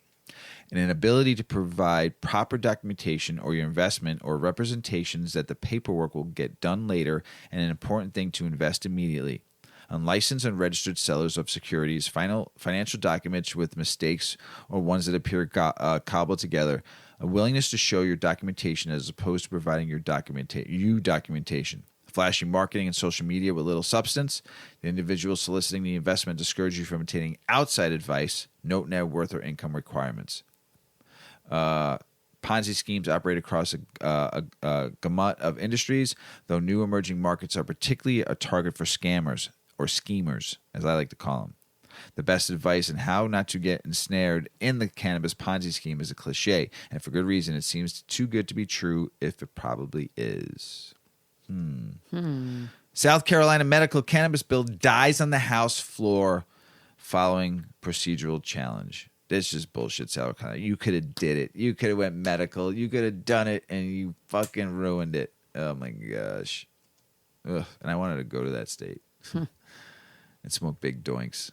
and an ability to provide proper documentation or your investment or representations that the paperwork will get done later, and an important thing to invest immediately. Unlicensed and registered sellers of securities, financial documents with mistakes or ones that appear cobbled together, a willingness to show your documentation as opposed to providing your documentation. Flashy marketing and social media with little substance. The individual soliciting the investment discourage you from obtaining outside advice. Note net worth or income requirements. Ponzi schemes operate across a gamut of industries, though new emerging markets are particularly a target for scammers, or schemers, as I like to call them. The best advice on how not to get ensnared in the cannabis Ponzi scheme is a cliche, and for good reason. It seems too good to be true if it probably is. South Carolina medical cannabis bill dies on the House floor following procedural challenge. This is bullshit, South Carolina. You could have did it. You could have went medical. You could have done it, and you fucking ruined it. Oh, my gosh. Ugh. And I wanted to go to that state and smoke big doinks.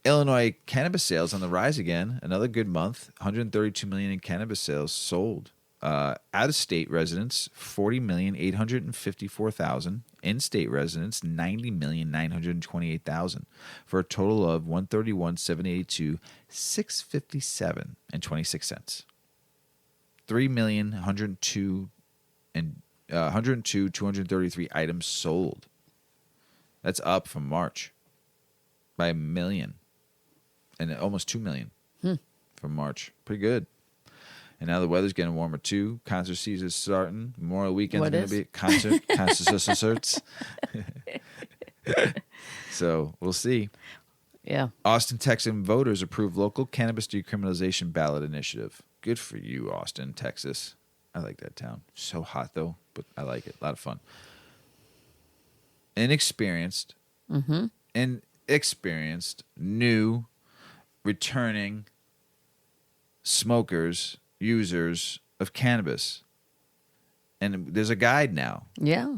Illinois cannabis sales on the rise again. Another good month. $132 million in cannabis sales sold. Out-of-state residents, $40,854,000. In-state residents, $90,928,000. For a total of $131,782, $657 and 26 cents. 3,102 and 233 items sold. That's up from March by 1 million and almost 2 million from March. Pretty good. And now the weather's getting warmer too. Concert season's starting. Memorial weekend's going to be concerts. So we'll see. Yeah. Austin, Texas voters approve local cannabis decriminalization ballot initiative. Good for you, Austin, Texas. I like that town. So hot though, but I like it. A lot of fun. Inexperienced, new, returning smokers, users of cannabis. And there's a guide now. Yeah.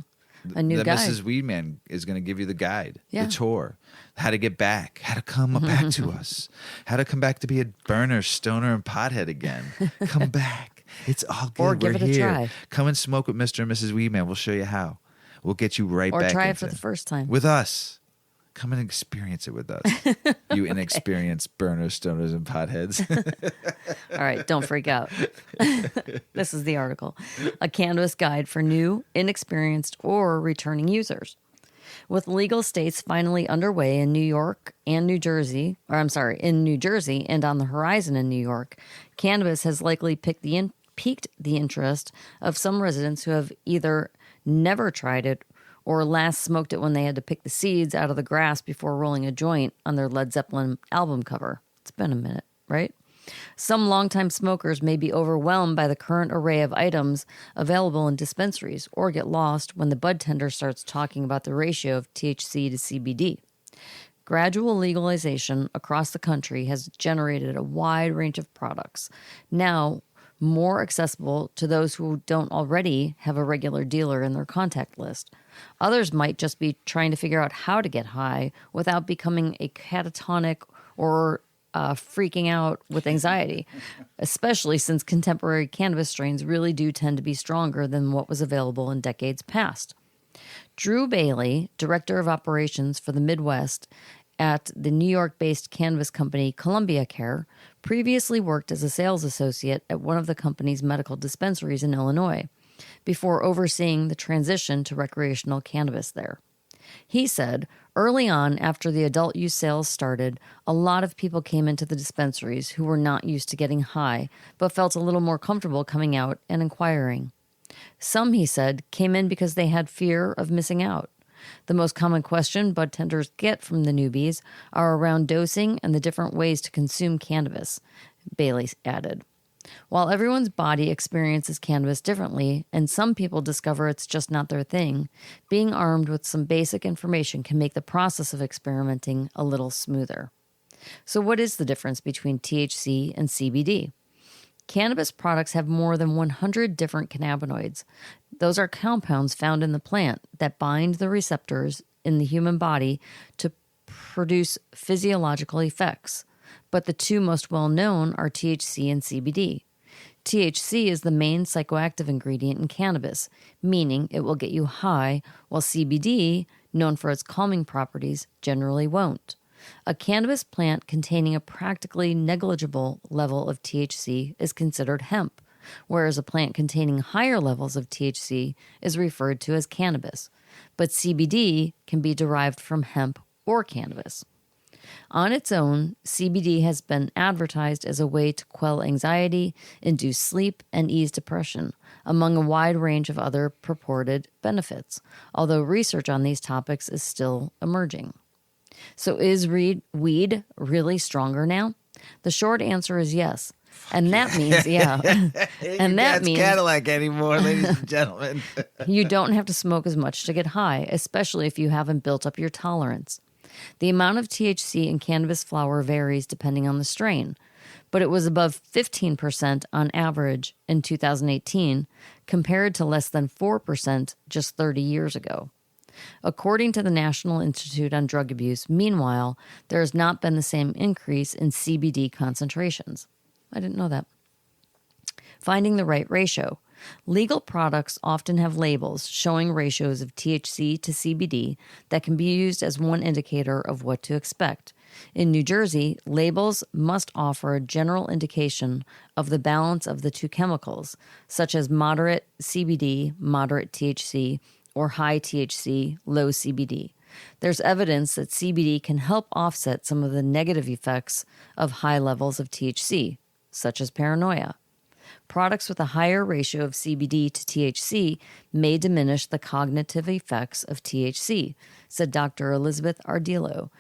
A new that guide. Mrs. Weedman is going to give you the guide, Yeah. the tour, how to get back, how to come back to us, how to come back to be a burner, stoner, and pothead again. Come back. It's all good. Or give We're it a here. try. Come and smoke with Mr. and Mrs. Weedman. We'll show you how. We'll get you right Or back. try it into for the first time. with us. Come and experience it with us, you inexperienced burners, stoners, and potheads. All right, don't freak out. This is the article. A cannabis guide for new, inexperienced, or returning users. With legal states finally underway in New York and New Jersey, in New Jersey and on the horizon in New York, cannabis has likely piqued the interest of some residents who have either never tried it or last smoked it when they had to pick the seeds out of the grass before rolling a joint on their Led Zeppelin album cover. It's been a minute, right? Some longtime smokers may be overwhelmed by the current array of items available in dispensaries or get lost when the bud tender starts talking about the ratio of THC to CBD. Gradual legalization across the country has generated a wide range of products, now more accessible to those who don't already have a regular dealer in their contact list. Others might just be trying to figure out how to get high without becoming a catatonic or freaking out with anxiety, especially since contemporary cannabis strains really do tend to be stronger than what was available in decades past. Drew Bailey, Director of Operations for the Midwest at the New York-based cannabis company Columbia Care, previously worked as a sales associate at one of the company's medical dispensaries in Illinois, before overseeing the transition to recreational cannabis there. He said, early on, after the adult use sales started, a lot of people came into the dispensaries who were not used to getting high, but felt a little more comfortable coming out and inquiring. Some, he said, came in because they had fear of missing out. The most common question bud tenders get from the newbies are around dosing and the different ways to consume cannabis, Bailey added. While everyone's body experiences cannabis differently, and some people discover it's just not their thing, being armed with some basic information can make the process of experimenting a little smoother. So what is the difference between THC and CBD? Cannabis products have more than 100 different cannabinoids. Those are compounds found in the plant that bind the receptors in the human body to produce physiological effects. But the two most well-known are THC and CBD. THC is the main psychoactive ingredient in cannabis, meaning it will get you high, while CBD, known for its calming properties, generally won't. A cannabis plant containing a practically negligible level of THC is considered hemp, whereas a plant containing higher levels of THC is referred to as cannabis. But CBD can be derived from hemp or cannabis. On its own, CBD has been advertised as a way to quell anxiety, induce sleep, and ease depression, among a wide range of other purported benefits, although research on these topics is still emerging. So is weed really stronger now? The short answer is yes. And that means, and that means Cadillac anymore, ladies and gentlemen. you don't have to smoke as much to get high, especially if you haven't built up your tolerance. The amount of THC in cannabis flower varies depending on the strain, but it was above 15% on average in 2018, compared to less than 4% just 30 years ago. According to the National Institute on Drug Abuse, meanwhile, there has not been the same increase in CBD concentrations. I didn't know that. Finding the right ratio. Legal products often have labels showing ratios of THC to CBD that can be used as one indicator of what to expect. In New Jersey, labels must offer a general indication of the balance of the two chemicals, such as moderate CBD, moderate THC, or high THC, low CBD. There's evidence that CBD can help offset some of the negative effects of high levels of THC, such as paranoia. Products with a higher ratio of CBD to THC may diminish the cognitive effects of THC, said Dr. Elizabeth Ardillo,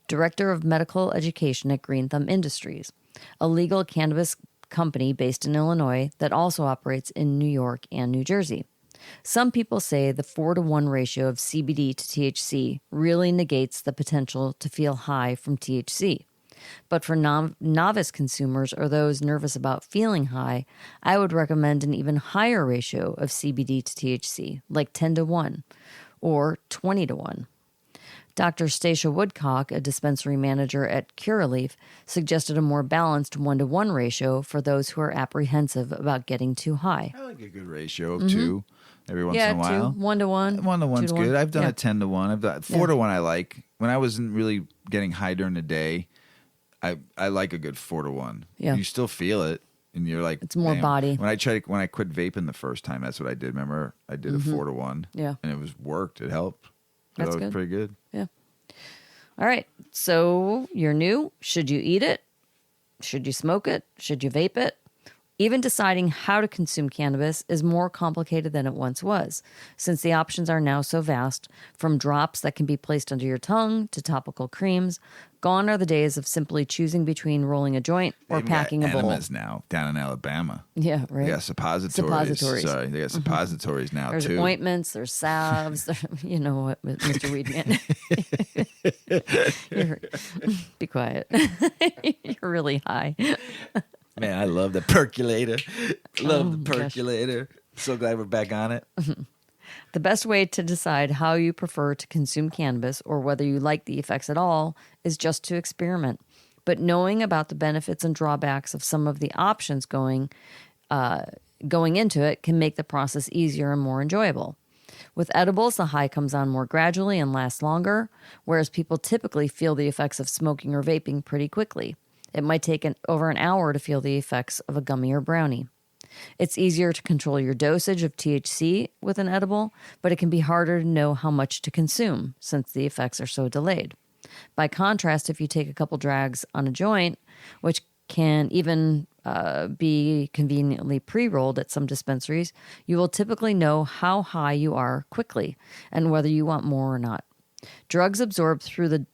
Director of Medical Education at Green Thumb Industries, a legal cannabis company based in Illinois that also operates in New York and New Jersey. Some people say the 4-to-1 ratio of CBD to THC really negates the potential to feel high from THC. But for novice consumers or those nervous about feeling high, I would recommend an even higher ratio of CBD to THC, like 10-to-1 or 20-to-1. Dr. Stacia Woodcock, a dispensary manager at Curaleaf, suggested a more balanced 1-to-1 ratio for those who are apprehensive about getting too high. I like a good ratio of 2 every once in a Yeah, while. 1-to-1. 1-to-1's 2-to-1. good. I've done Yeah. a 10-to-1. I've done 4-to-1 I like. When I wasn't really getting high during the day, I like a good 4-to-1. Yeah. You still feel it. And you're like, It's more damn. body. When I quit vaping the first time, that's what I did. Remember, I did a 4-to-1. Yeah. And it worked. It helped. That's It was good. pretty good. Yeah. All right. So you're new. Should you eat it? Should you smoke it? Should you vape it? Even deciding how to consume cannabis is more complicated than it once was, since the options are now so vast, from drops that can be placed under your tongue to topical creams. Gone are the days of simply choosing between rolling a joint or They even got packing a bowl. enemas now down in Alabama. Yeah, right. They got suppositories. Suppositories. Sorry, they got suppositories now There's too. ointments, there's salves, you know what, Mr. Weedman. Be quiet. You're really high. Man, I love the percolator. Love the gosh. percolator. So glad we're back on it. The best way to decide how you prefer to consume cannabis or whether you like the effects at all is just to experiment. But knowing about the benefits and drawbacks of some of the options going into it can make the process easier and more enjoyable. With edibles, the high comes on more gradually and lasts longer, whereas people typically feel the effects of smoking or vaping pretty quickly. It might take over an hour to feel the effects of a gummy or brownie. It's easier to control your dosage of THC with an edible, but it can be harder to know how much to consume since the effects are so delayed. By contrast, if you take a couple drags on a joint, which can even be conveniently pre-rolled at some dispensaries, you will typically know how high you are quickly and whether you want more or not. Drugs absorbed through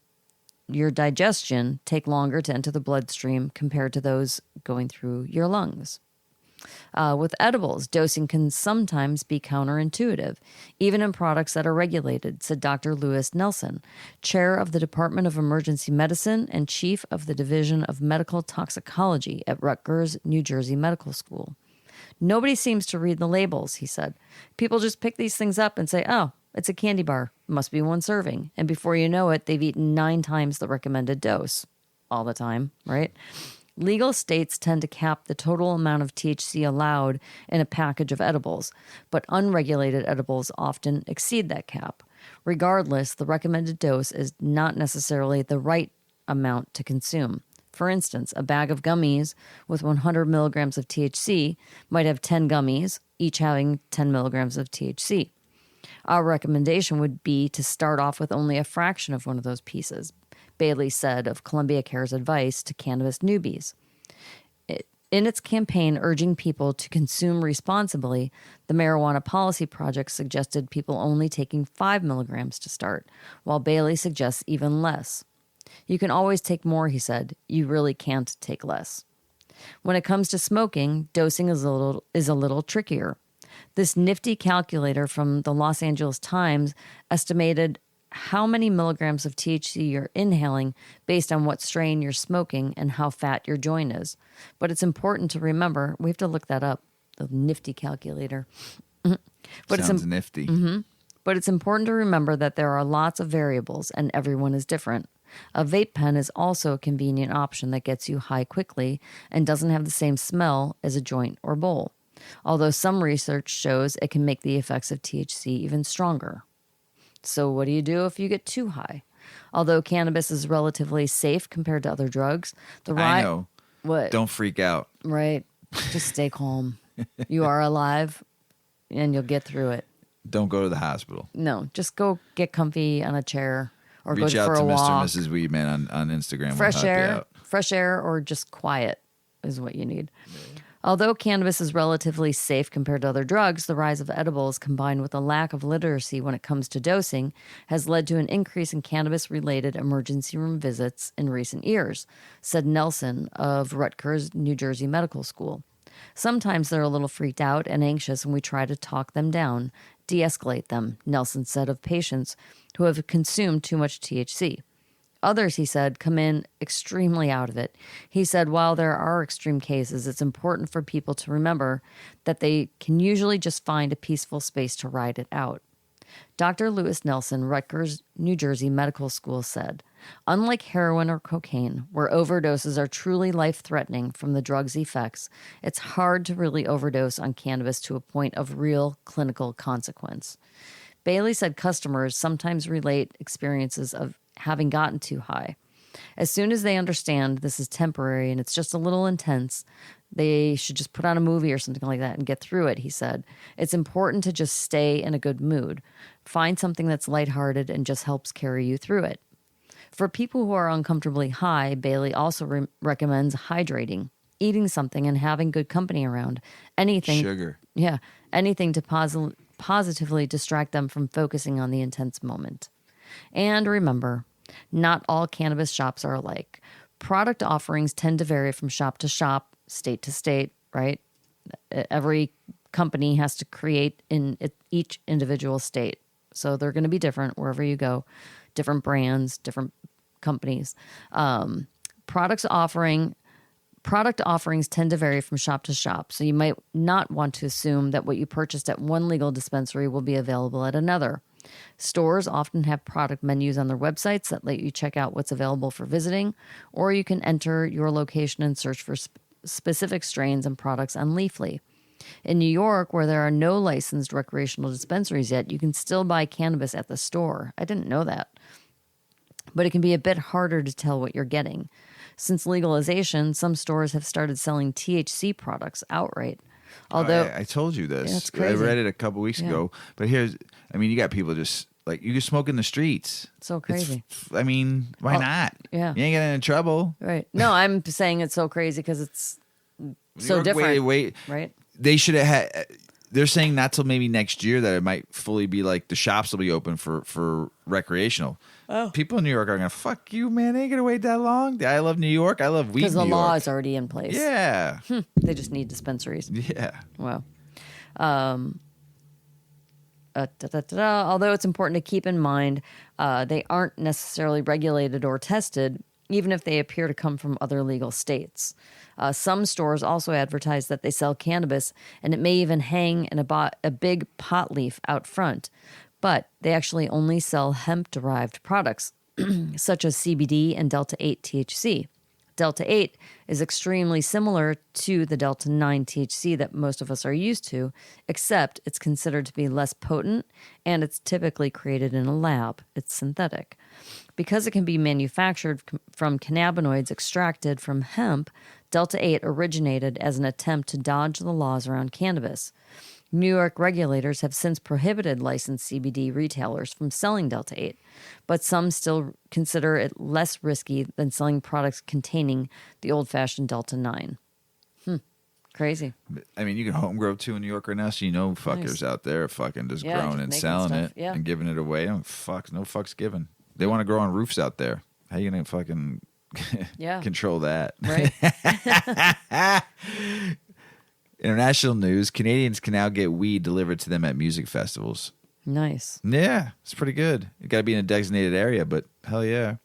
your digestion take longer to enter the bloodstream compared to those going through your lungs. With edibles, dosing can sometimes be counterintuitive, even in products that are regulated, said Dr. Lewis Nelson, chair of the Department of Emergency Medicine and chief of the Division of Medical Toxicology at Rutgers, New Jersey Medical School. Nobody seems to read the labels, he said. People just pick these things up and say, oh, it's a candy bar. Must be one serving. And before you know it, they've eaten 9 times the recommended dose. All the time, right? Legal states tend to cap the total amount of THC allowed in a package of edibles, but unregulated edibles often exceed that cap. Regardless, the recommended dose is not necessarily the right amount to consume. For instance, a bag of gummies with 100 milligrams of THC might have 10 gummies, each having 10 milligrams of THC. Our recommendation would be to start off with only a fraction of one of those pieces, Bailey said of Columbia Care's advice to cannabis newbies. In its campaign urging people to consume responsibly, the Marijuana Policy Project suggested people only taking 5 milligrams to start, while Bailey suggests even less. You can always take more, he said. You really can't take less. When it comes to smoking, dosing is a little trickier. This nifty calculator from the Los Angeles Times estimated how many milligrams of THC you're inhaling based on what strain you're smoking and how fat your joint is. But it's important to remember, we have to look that up, the nifty calculator. But Sounds nifty. But it's important to remember that there are lots of variables and everyone is different. A vape pen is also a convenient option that gets you high quickly and doesn't have the same smell as a joint or bowl. Although some research shows it can make the effects of THC even stronger. So what do you do if you get too high? Although cannabis is relatively safe compared to other drugs, I know. What? Don't freak out. Right. Just stay calm. You are alive and you'll get through it. Don't go to the hospital. No, just go get comfy on a chair or Reach go out for to a Mr. walk. and Mrs. Weedman on Instagram. Fresh we'll help you air, out. fresh air, or just quiet is what you need. Although cannabis is relatively safe compared to other drugs, the rise of edibles combined with a lack of literacy when it comes to dosing has led to an increase in cannabis-related emergency room visits in recent years, said Nelson of Rutgers, New Jersey Medical School. Sometimes they're a little freaked out and anxious, and we try to talk them down, de-escalate them, Nelson said of patients who have consumed too much THC. Others, he said, come in extremely out of it. He said, while there are extreme cases, it's important for people to remember that they can usually just find a peaceful space to ride it out. Dr. Lewis Nelson, Rutgers, New Jersey Medical School said, unlike heroin or cocaine, where overdoses are truly life-threatening from the drug's effects, it's hard to really overdose on cannabis to a point of real clinical consequence. Bailey said customers sometimes relate experiences of having gotten too high. As soon as they understand this is temporary and it's just a little intense, they should just put on a movie or something like that and get through it, he said. It's important to just stay in a good mood. Find something that's lighthearted and just helps carry you through it. For people who are uncomfortably high, Bailey also recommends hydrating, eating something, and having good company around. Anything. Sugar. Yeah. Anything to positively distract them from focusing on the intense moment. And remember, not all cannabis shops are alike. Product offerings tend to vary from shop to shop, state to state, right? Every company has to create in each individual state. So they're going to be different wherever you go, different brands, different companies. Product offerings tend to vary from shop to shop. So you might not want to assume that what you purchased at one legal dispensary will be available at another. Stores often have product menus on their websites that let you check out what's available for visiting, or you can enter your location and search for specific strains and products on Leafly. In New York, where there are no licensed recreational dispensaries yet, you can still buy cannabis at the store. I didn't know that. But it can be a bit harder to tell what you're getting. Since legalization, some stores have started selling THC products outright. Although I told you this. Yeah, it's I crazy. read it a couple weeks ago. But you got people just like you can smoke in the streets. So crazy. Why not? Yeah. You ain't getting in trouble. Right. No, I'm saying it's so crazy because it's so New York, different. Wait. Right. They should have had. They're saying not till maybe next year that it might fully be like the shops will be open for recreational. Oh. People in New York are going to fuck you, man. They ain't going to wait that long. I love New York. I love weed. Because the New law York. is already in place. Yeah. They just need dispensaries. Yeah. Wow. Although it's important to keep in mind, they aren't necessarily regulated or tested, even if they appear to come from other legal states. Some stores also advertise that they sell cannabis, and it may even hang in a big pot leaf out front. But they actually only sell hemp-derived products, such as CBD and Delta-8 THC. Delta-8 is extremely similar to the Delta-9 THC that most of us are used to, except it's considered to be less potent, and it's typically created in a lab. It's synthetic. Because it can be manufactured from cannabinoids extracted from hemp, Delta-8 originated as an attempt to dodge the laws around cannabis. New York regulators have since prohibited licensed CBD retailers from selling Delta-8, but some still consider it less risky than selling products containing the old-fashioned Delta-9. Crazy. I mean, you can home grow too in New York right now, so you know fuckers out there fucking just growing just and making selling stuff, it and giving it away. No fucks given. They want to grow on roofs out there. How you gonna fucking control that? Right. International news: Canadians can now get weed delivered to them at music festivals. Nice. Yeah, it's pretty good. You got to be in a designated area, but hell yeah.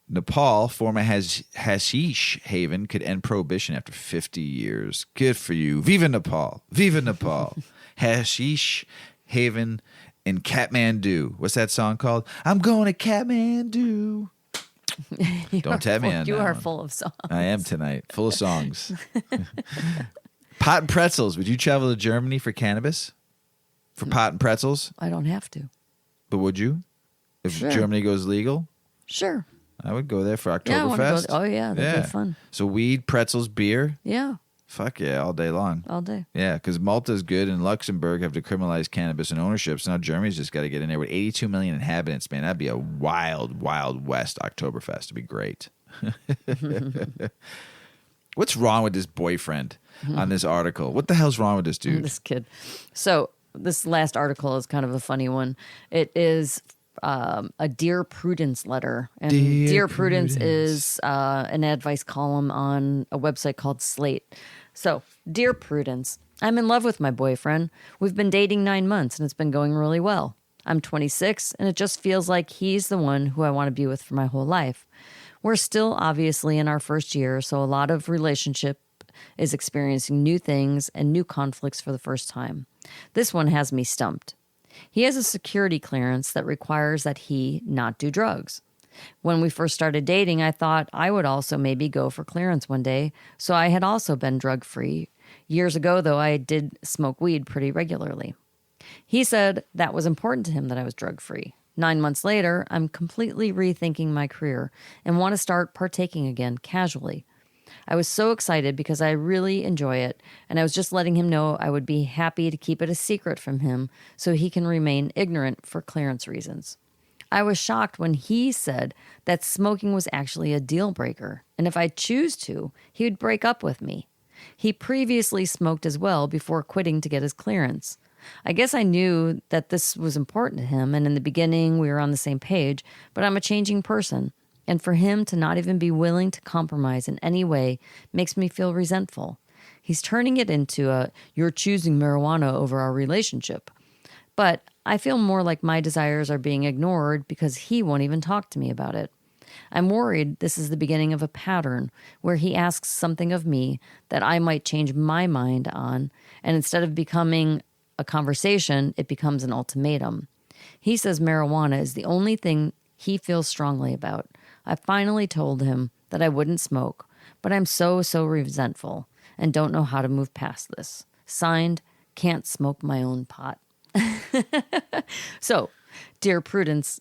Nepal, former hashish haven, could end prohibition after 50 years. Good for you. Viva Nepal. Viva Nepal. Hashish haven in Kathmandu. What's that song called? I'm going to Kathmandu. Don't tap me on You that are one. full of songs. I am tonight. Full of songs. Pot and pretzels. Would you travel to Germany for cannabis? For pot and pretzels? I don't have to. But would you? If Sure. Germany goes legal? Sure. I would go there for Oktoberfest. Yeah, I want to go. Oh, yeah. That'd be fun. So weed, pretzels, beer? Yeah. Fuck yeah, all day long. All day. Yeah, because Malta's good and Luxembourg have decriminalized cannabis and ownership. So now Germany's just got to get in there with 82 million inhabitants, man. That'd be a wild, wild west Oktoberfest. It'd be great. What's wrong with this boyfriend on this article? What the hell's wrong with this dude? This kid. So this last article is kind of a funny one. It is a Dear Prudence letter. And Dear Prudence is an advice column on a website called Slate. So, Dear Prudence, I'm in love with my boyfriend. We've been dating 9 months and it's been going really well. I'm 26 and it just feels like he's the one who I want to be with for my whole life. We're still obviously in our first year, so a lot of relationship is experiencing new things and new conflicts for the first time. This one has me stumped. He has a security clearance that requires that he not do drugs. When we first started dating, I thought I would also maybe go for clearance one day, so I had also been drug-free. Years ago, though, I did smoke weed pretty regularly. He said that was important to him that I was drug-free. 9 months later, I'm completely rethinking my career and want to start partaking again casually. I was so excited because I really enjoy it, and I was just letting him know I would be happy to keep it a secret from him so he can remain ignorant for clearance reasons. I was shocked when he said that smoking was actually a deal breaker, and if I choose to, he would break up with me. He previously smoked as well before quitting to get his clearance. I guess I knew that this was important to him, and in the beginning we were on the same page, but I'm a changing person, and for him to not even be willing to compromise in any way makes me feel resentful. He's turning it into a, you're choosing marijuana over our relationship. But I feel more like my desires are being ignored because he won't even talk to me about it. I'm worried this is the beginning of a pattern where he asks something of me that I might change my mind on, and instead of becoming a conversation, it becomes an ultimatum. He says marijuana is the only thing he feels strongly about. I finally told him that I wouldn't smoke, but I'm so resentful and don't know how to move past this. Signed, Can't Smoke My Own Pot. So, Dear Prudence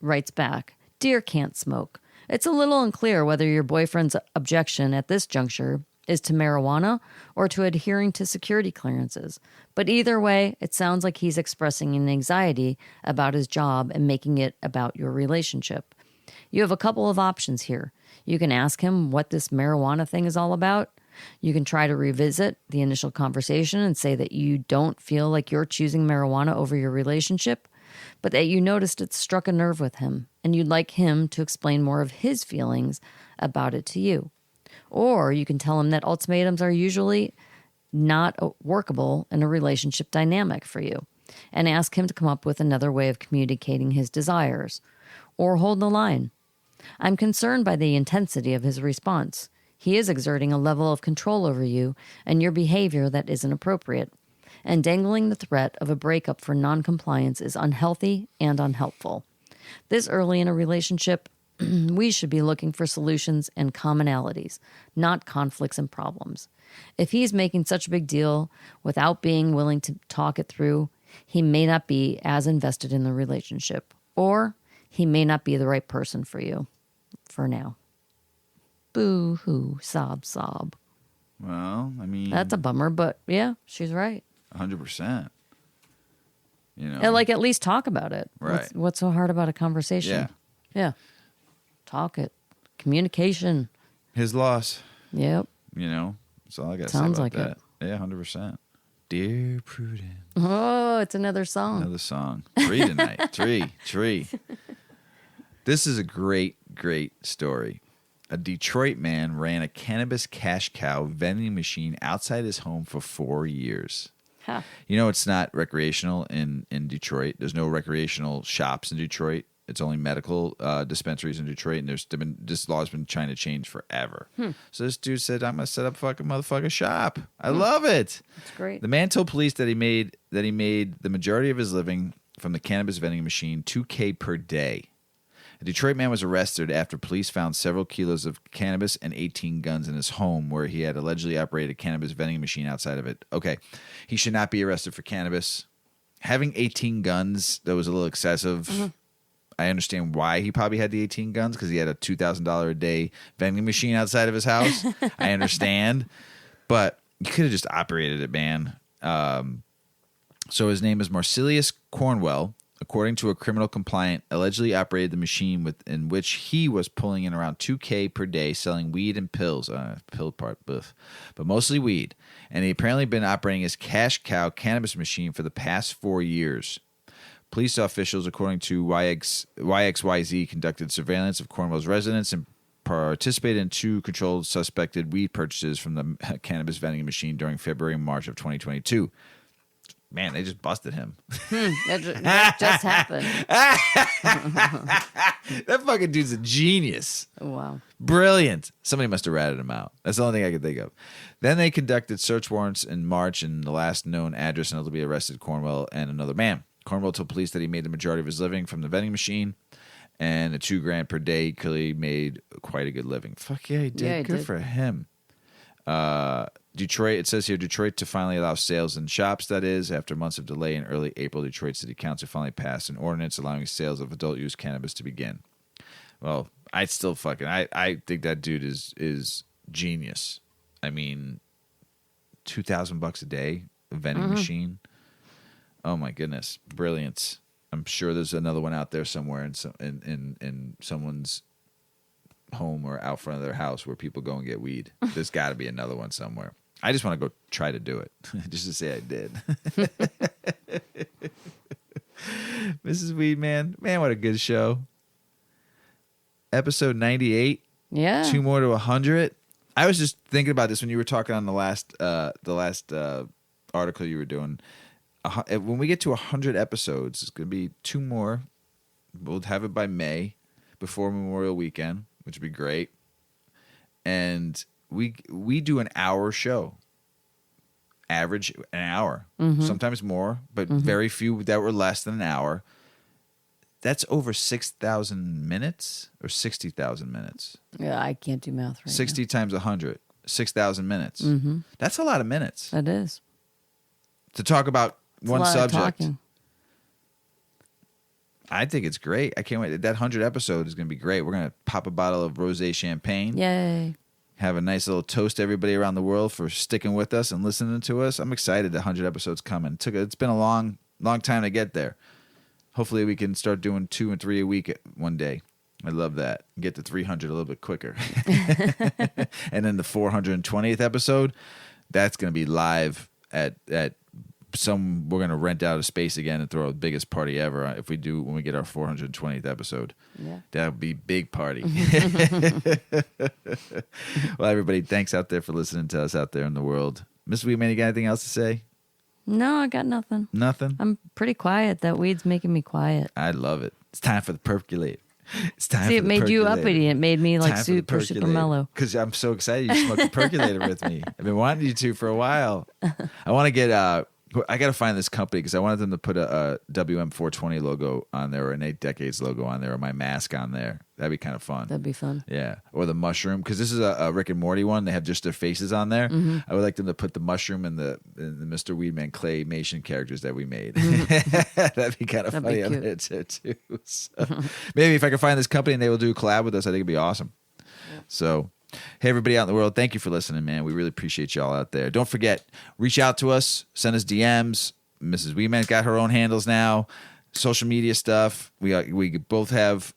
writes back, Dear Can't Smoke, it's a little unclear whether your boyfriend's objection at this juncture is to marijuana or to adhering to security clearances. But either way, it sounds like he's expressing an anxiety about his job and making it about your relationship. You have a couple of options here. You can ask him what this marijuana thing is all about. You can try to revisit the initial conversation and say that you don't feel like you're choosing marijuana over your relationship, but that you noticed it struck a nerve with him and you'd like him to explain more of his feelings about it to you. Or you can tell him that ultimatums are usually not workable in a relationship dynamic for you and ask him to come up with another way of communicating his desires. Or hold the line. I'm concerned by the intensity of his response. He is exerting a level of control over you and your behavior that isn't appropriate. And dangling the threat of a breakup for noncompliance is unhealthy and unhelpful. This early in a relationship, we should be looking for solutions and commonalities, not conflicts and problems. If he's making such a big deal without being willing to talk it through, he may not be as invested in the relationship, or he may not be the right person for you for now. Boo-hoo, sob, sob. Well, I mean, That's a bummer, but yeah, she's right. 100%. You know, And, like, at least talk about it. Right. What's so hard about a conversation? Yeah. Yeah. Talk it. Communication. his loss. Yep. You know, that's all I got to say Sounds about like that. it. Yeah, 100%. Dear Prudence. Oh, it's another song. Another song. 3 tonight. 3. This is a great story. A Detroit man ran a cannabis cash cow vending machine outside his home for 4 years. Huh. You know, it's not recreational in Detroit. There's no recreational shops in Detroit. It's only medical dispensaries in Detroit, and this law's been trying to change forever. So this dude said, "I'm gonna set up a fucking motherfucking shop." I love it. That's great. The man told police that he made the majority of his living from the cannabis vending machine, $2,000 per day. A Detroit man was arrested after police found several kilos of cannabis and 18 guns in his home, where he had allegedly operated a cannabis vending machine outside of it. Okay, he should not be arrested for cannabis. Having 18 guns, that was a little excessive. I understand why he probably had the 18 guns, because he had a $2,000 a day vending machine outside of his house. I understand. But you could have just operated it, man. So his name is Marcelius Cornwell. according to a criminal complaint, allegedly operated the machine in which he was pulling in around $2,000 per day selling weed and pills. Pill part, but mostly weed. And he apparently been operating his cash cow cannabis machine for the past 4 years. Police officials, according to YXYZ, conducted surveillance of Cornwall's residence and participated in 2 controlled suspected weed purchases from the cannabis vending machine during February and March of 2022. Man, they just busted him. That just happened. That fucking dude's a genius. Wow. Brilliant. Somebody must have ratted him out. That's the only thing I could think of. Then they conducted search warrants in March, and the last known address and ultimately arrested Cornwall and another man. Cornwall told police that he made the majority of his living from the vending machine, and at $2,000 per day, he clearly made quite a good living. Fuck yeah, he did. Yeah, he good did. for him. Detroit, it says here, Detroit to finally allow sales in shops, that is. After months of delay in early April, Detroit City Council finally passed an ordinance allowing sales of adult-use cannabis to begin. Well, I still fucking... I think that dude is genius. I mean, $2,000 a day, a vending machine. Oh, my goodness. Brilliance. I'm sure there's another one out there somewhere in someone's home or out front of their house where people go and get weed. There's got to be another one somewhere. I just want to go try to do it, just to say I did. Mrs. Weedman, man, what a good show. Episode 98. Yeah. 2 more to 100. I was just thinking about this when you were talking on the last article you were doing. When we get to 100 episodes, it's going to be 2 more. We'll have it by May, before Memorial Weekend, which would be great. And we do an hour show. Average an hour. Sometimes more, but very few that were less than an hour. That's over 6,000 minutes or 60,000 minutes. Yeah, I can't do math right 60 times 100, 6,000 minutes. That's a lot of minutes. now. That is. To talk about It's one a lot of subject. talking. I think it's great. I can't wait. That 100 episode is going to be great. We're going to pop a bottle of rosé champagne. Yay. Have a nice little toast to everybody around the world for sticking with us and listening to us. I'm excited the 100 episodes coming. It's been a long time to get there. Hopefully we can start doing 2 and 3 a week one day. I love that. Get to 300 a little bit quicker. And then the 420th episode, that's going to be live at we're going to rent out a space again and throw the biggest party ever when we get our 420th episode. Yeah. That'll be big party. Well, everybody, thanks out there for listening to us out there in the world. Miss Weedman, you got anything else to say? No, I got nothing. Nothing? I'm pretty quiet. That weed's making me quiet. I love it. It's time for the percolator. It's time See, for it the made you percolator. uppity. It made me like Time for the super, super percolator. mellow. Because I'm so excited you smoked the percolator with me. I've been wanting you to for a while. I want to get I got to find this company because I wanted them to put a WM420 logo on there or an 8 Decades logo on there or my mask on there. That'd be kind of fun. That'd be fun. Yeah. Or the mushroom, because this is a Rick and Morty one. They have just their faces on there. I would like them to put the mushroom and the Mr. Weedman claymation characters that we made. That'd be kind of That'd funny be on cute. there too. So, maybe if I can find this company and they will do a collab with us, I think it'd be awesome. So, hey, everybody out in the world, thank you for listening, man. We really appreciate y'all out there. Don't forget, reach out to us, send us DMs. Mrs. Weedman's got her own handles now, social media stuff. We both have,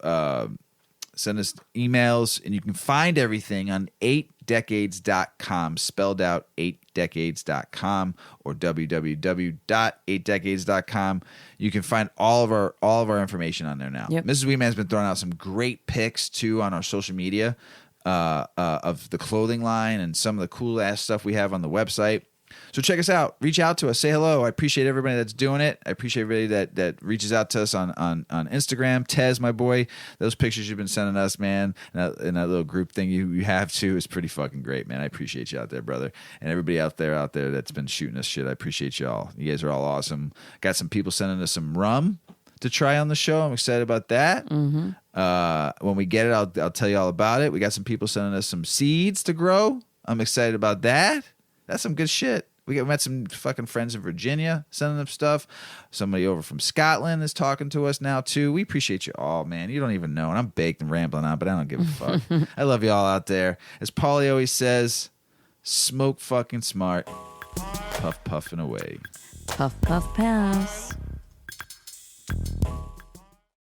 send us emails, and you can find everything on 8decades.com, spelled out 8decades.com or www.8decades.com. You can find all of our information on there now. Yep. Mrs. Weedman's been throwing out some great pics, too, on our social media. Of the clothing line and some of the cool ass stuff we have on the website. So check us out. Reach out to us. Say hello. I appreciate everybody that's doing it. I appreciate everybody that reaches out to us on Instagram. Tez, my boy, those pictures you've been sending us, man, and that little group thing you have too is pretty fucking great, man. I appreciate you out there, brother. And everybody out there that's been shooting us shit. I appreciate y'all. You guys are all awesome. Got some people sending us some rum to try on the show. I'm excited about that. When we get it, I'll tell you all about it. We got some people sending us some seeds to grow. I'm excited about that. That's some good shit. We met some fucking friends in Virginia sending them stuff. Somebody over from Scotland is talking to us now too. We appreciate you all, man. You don't even know. And I'm baked and rambling on, but I don't give a fuck. I love you all out there. As Paulie always says, smoke fucking smart. Puff puffing away. Puff, puff, pass.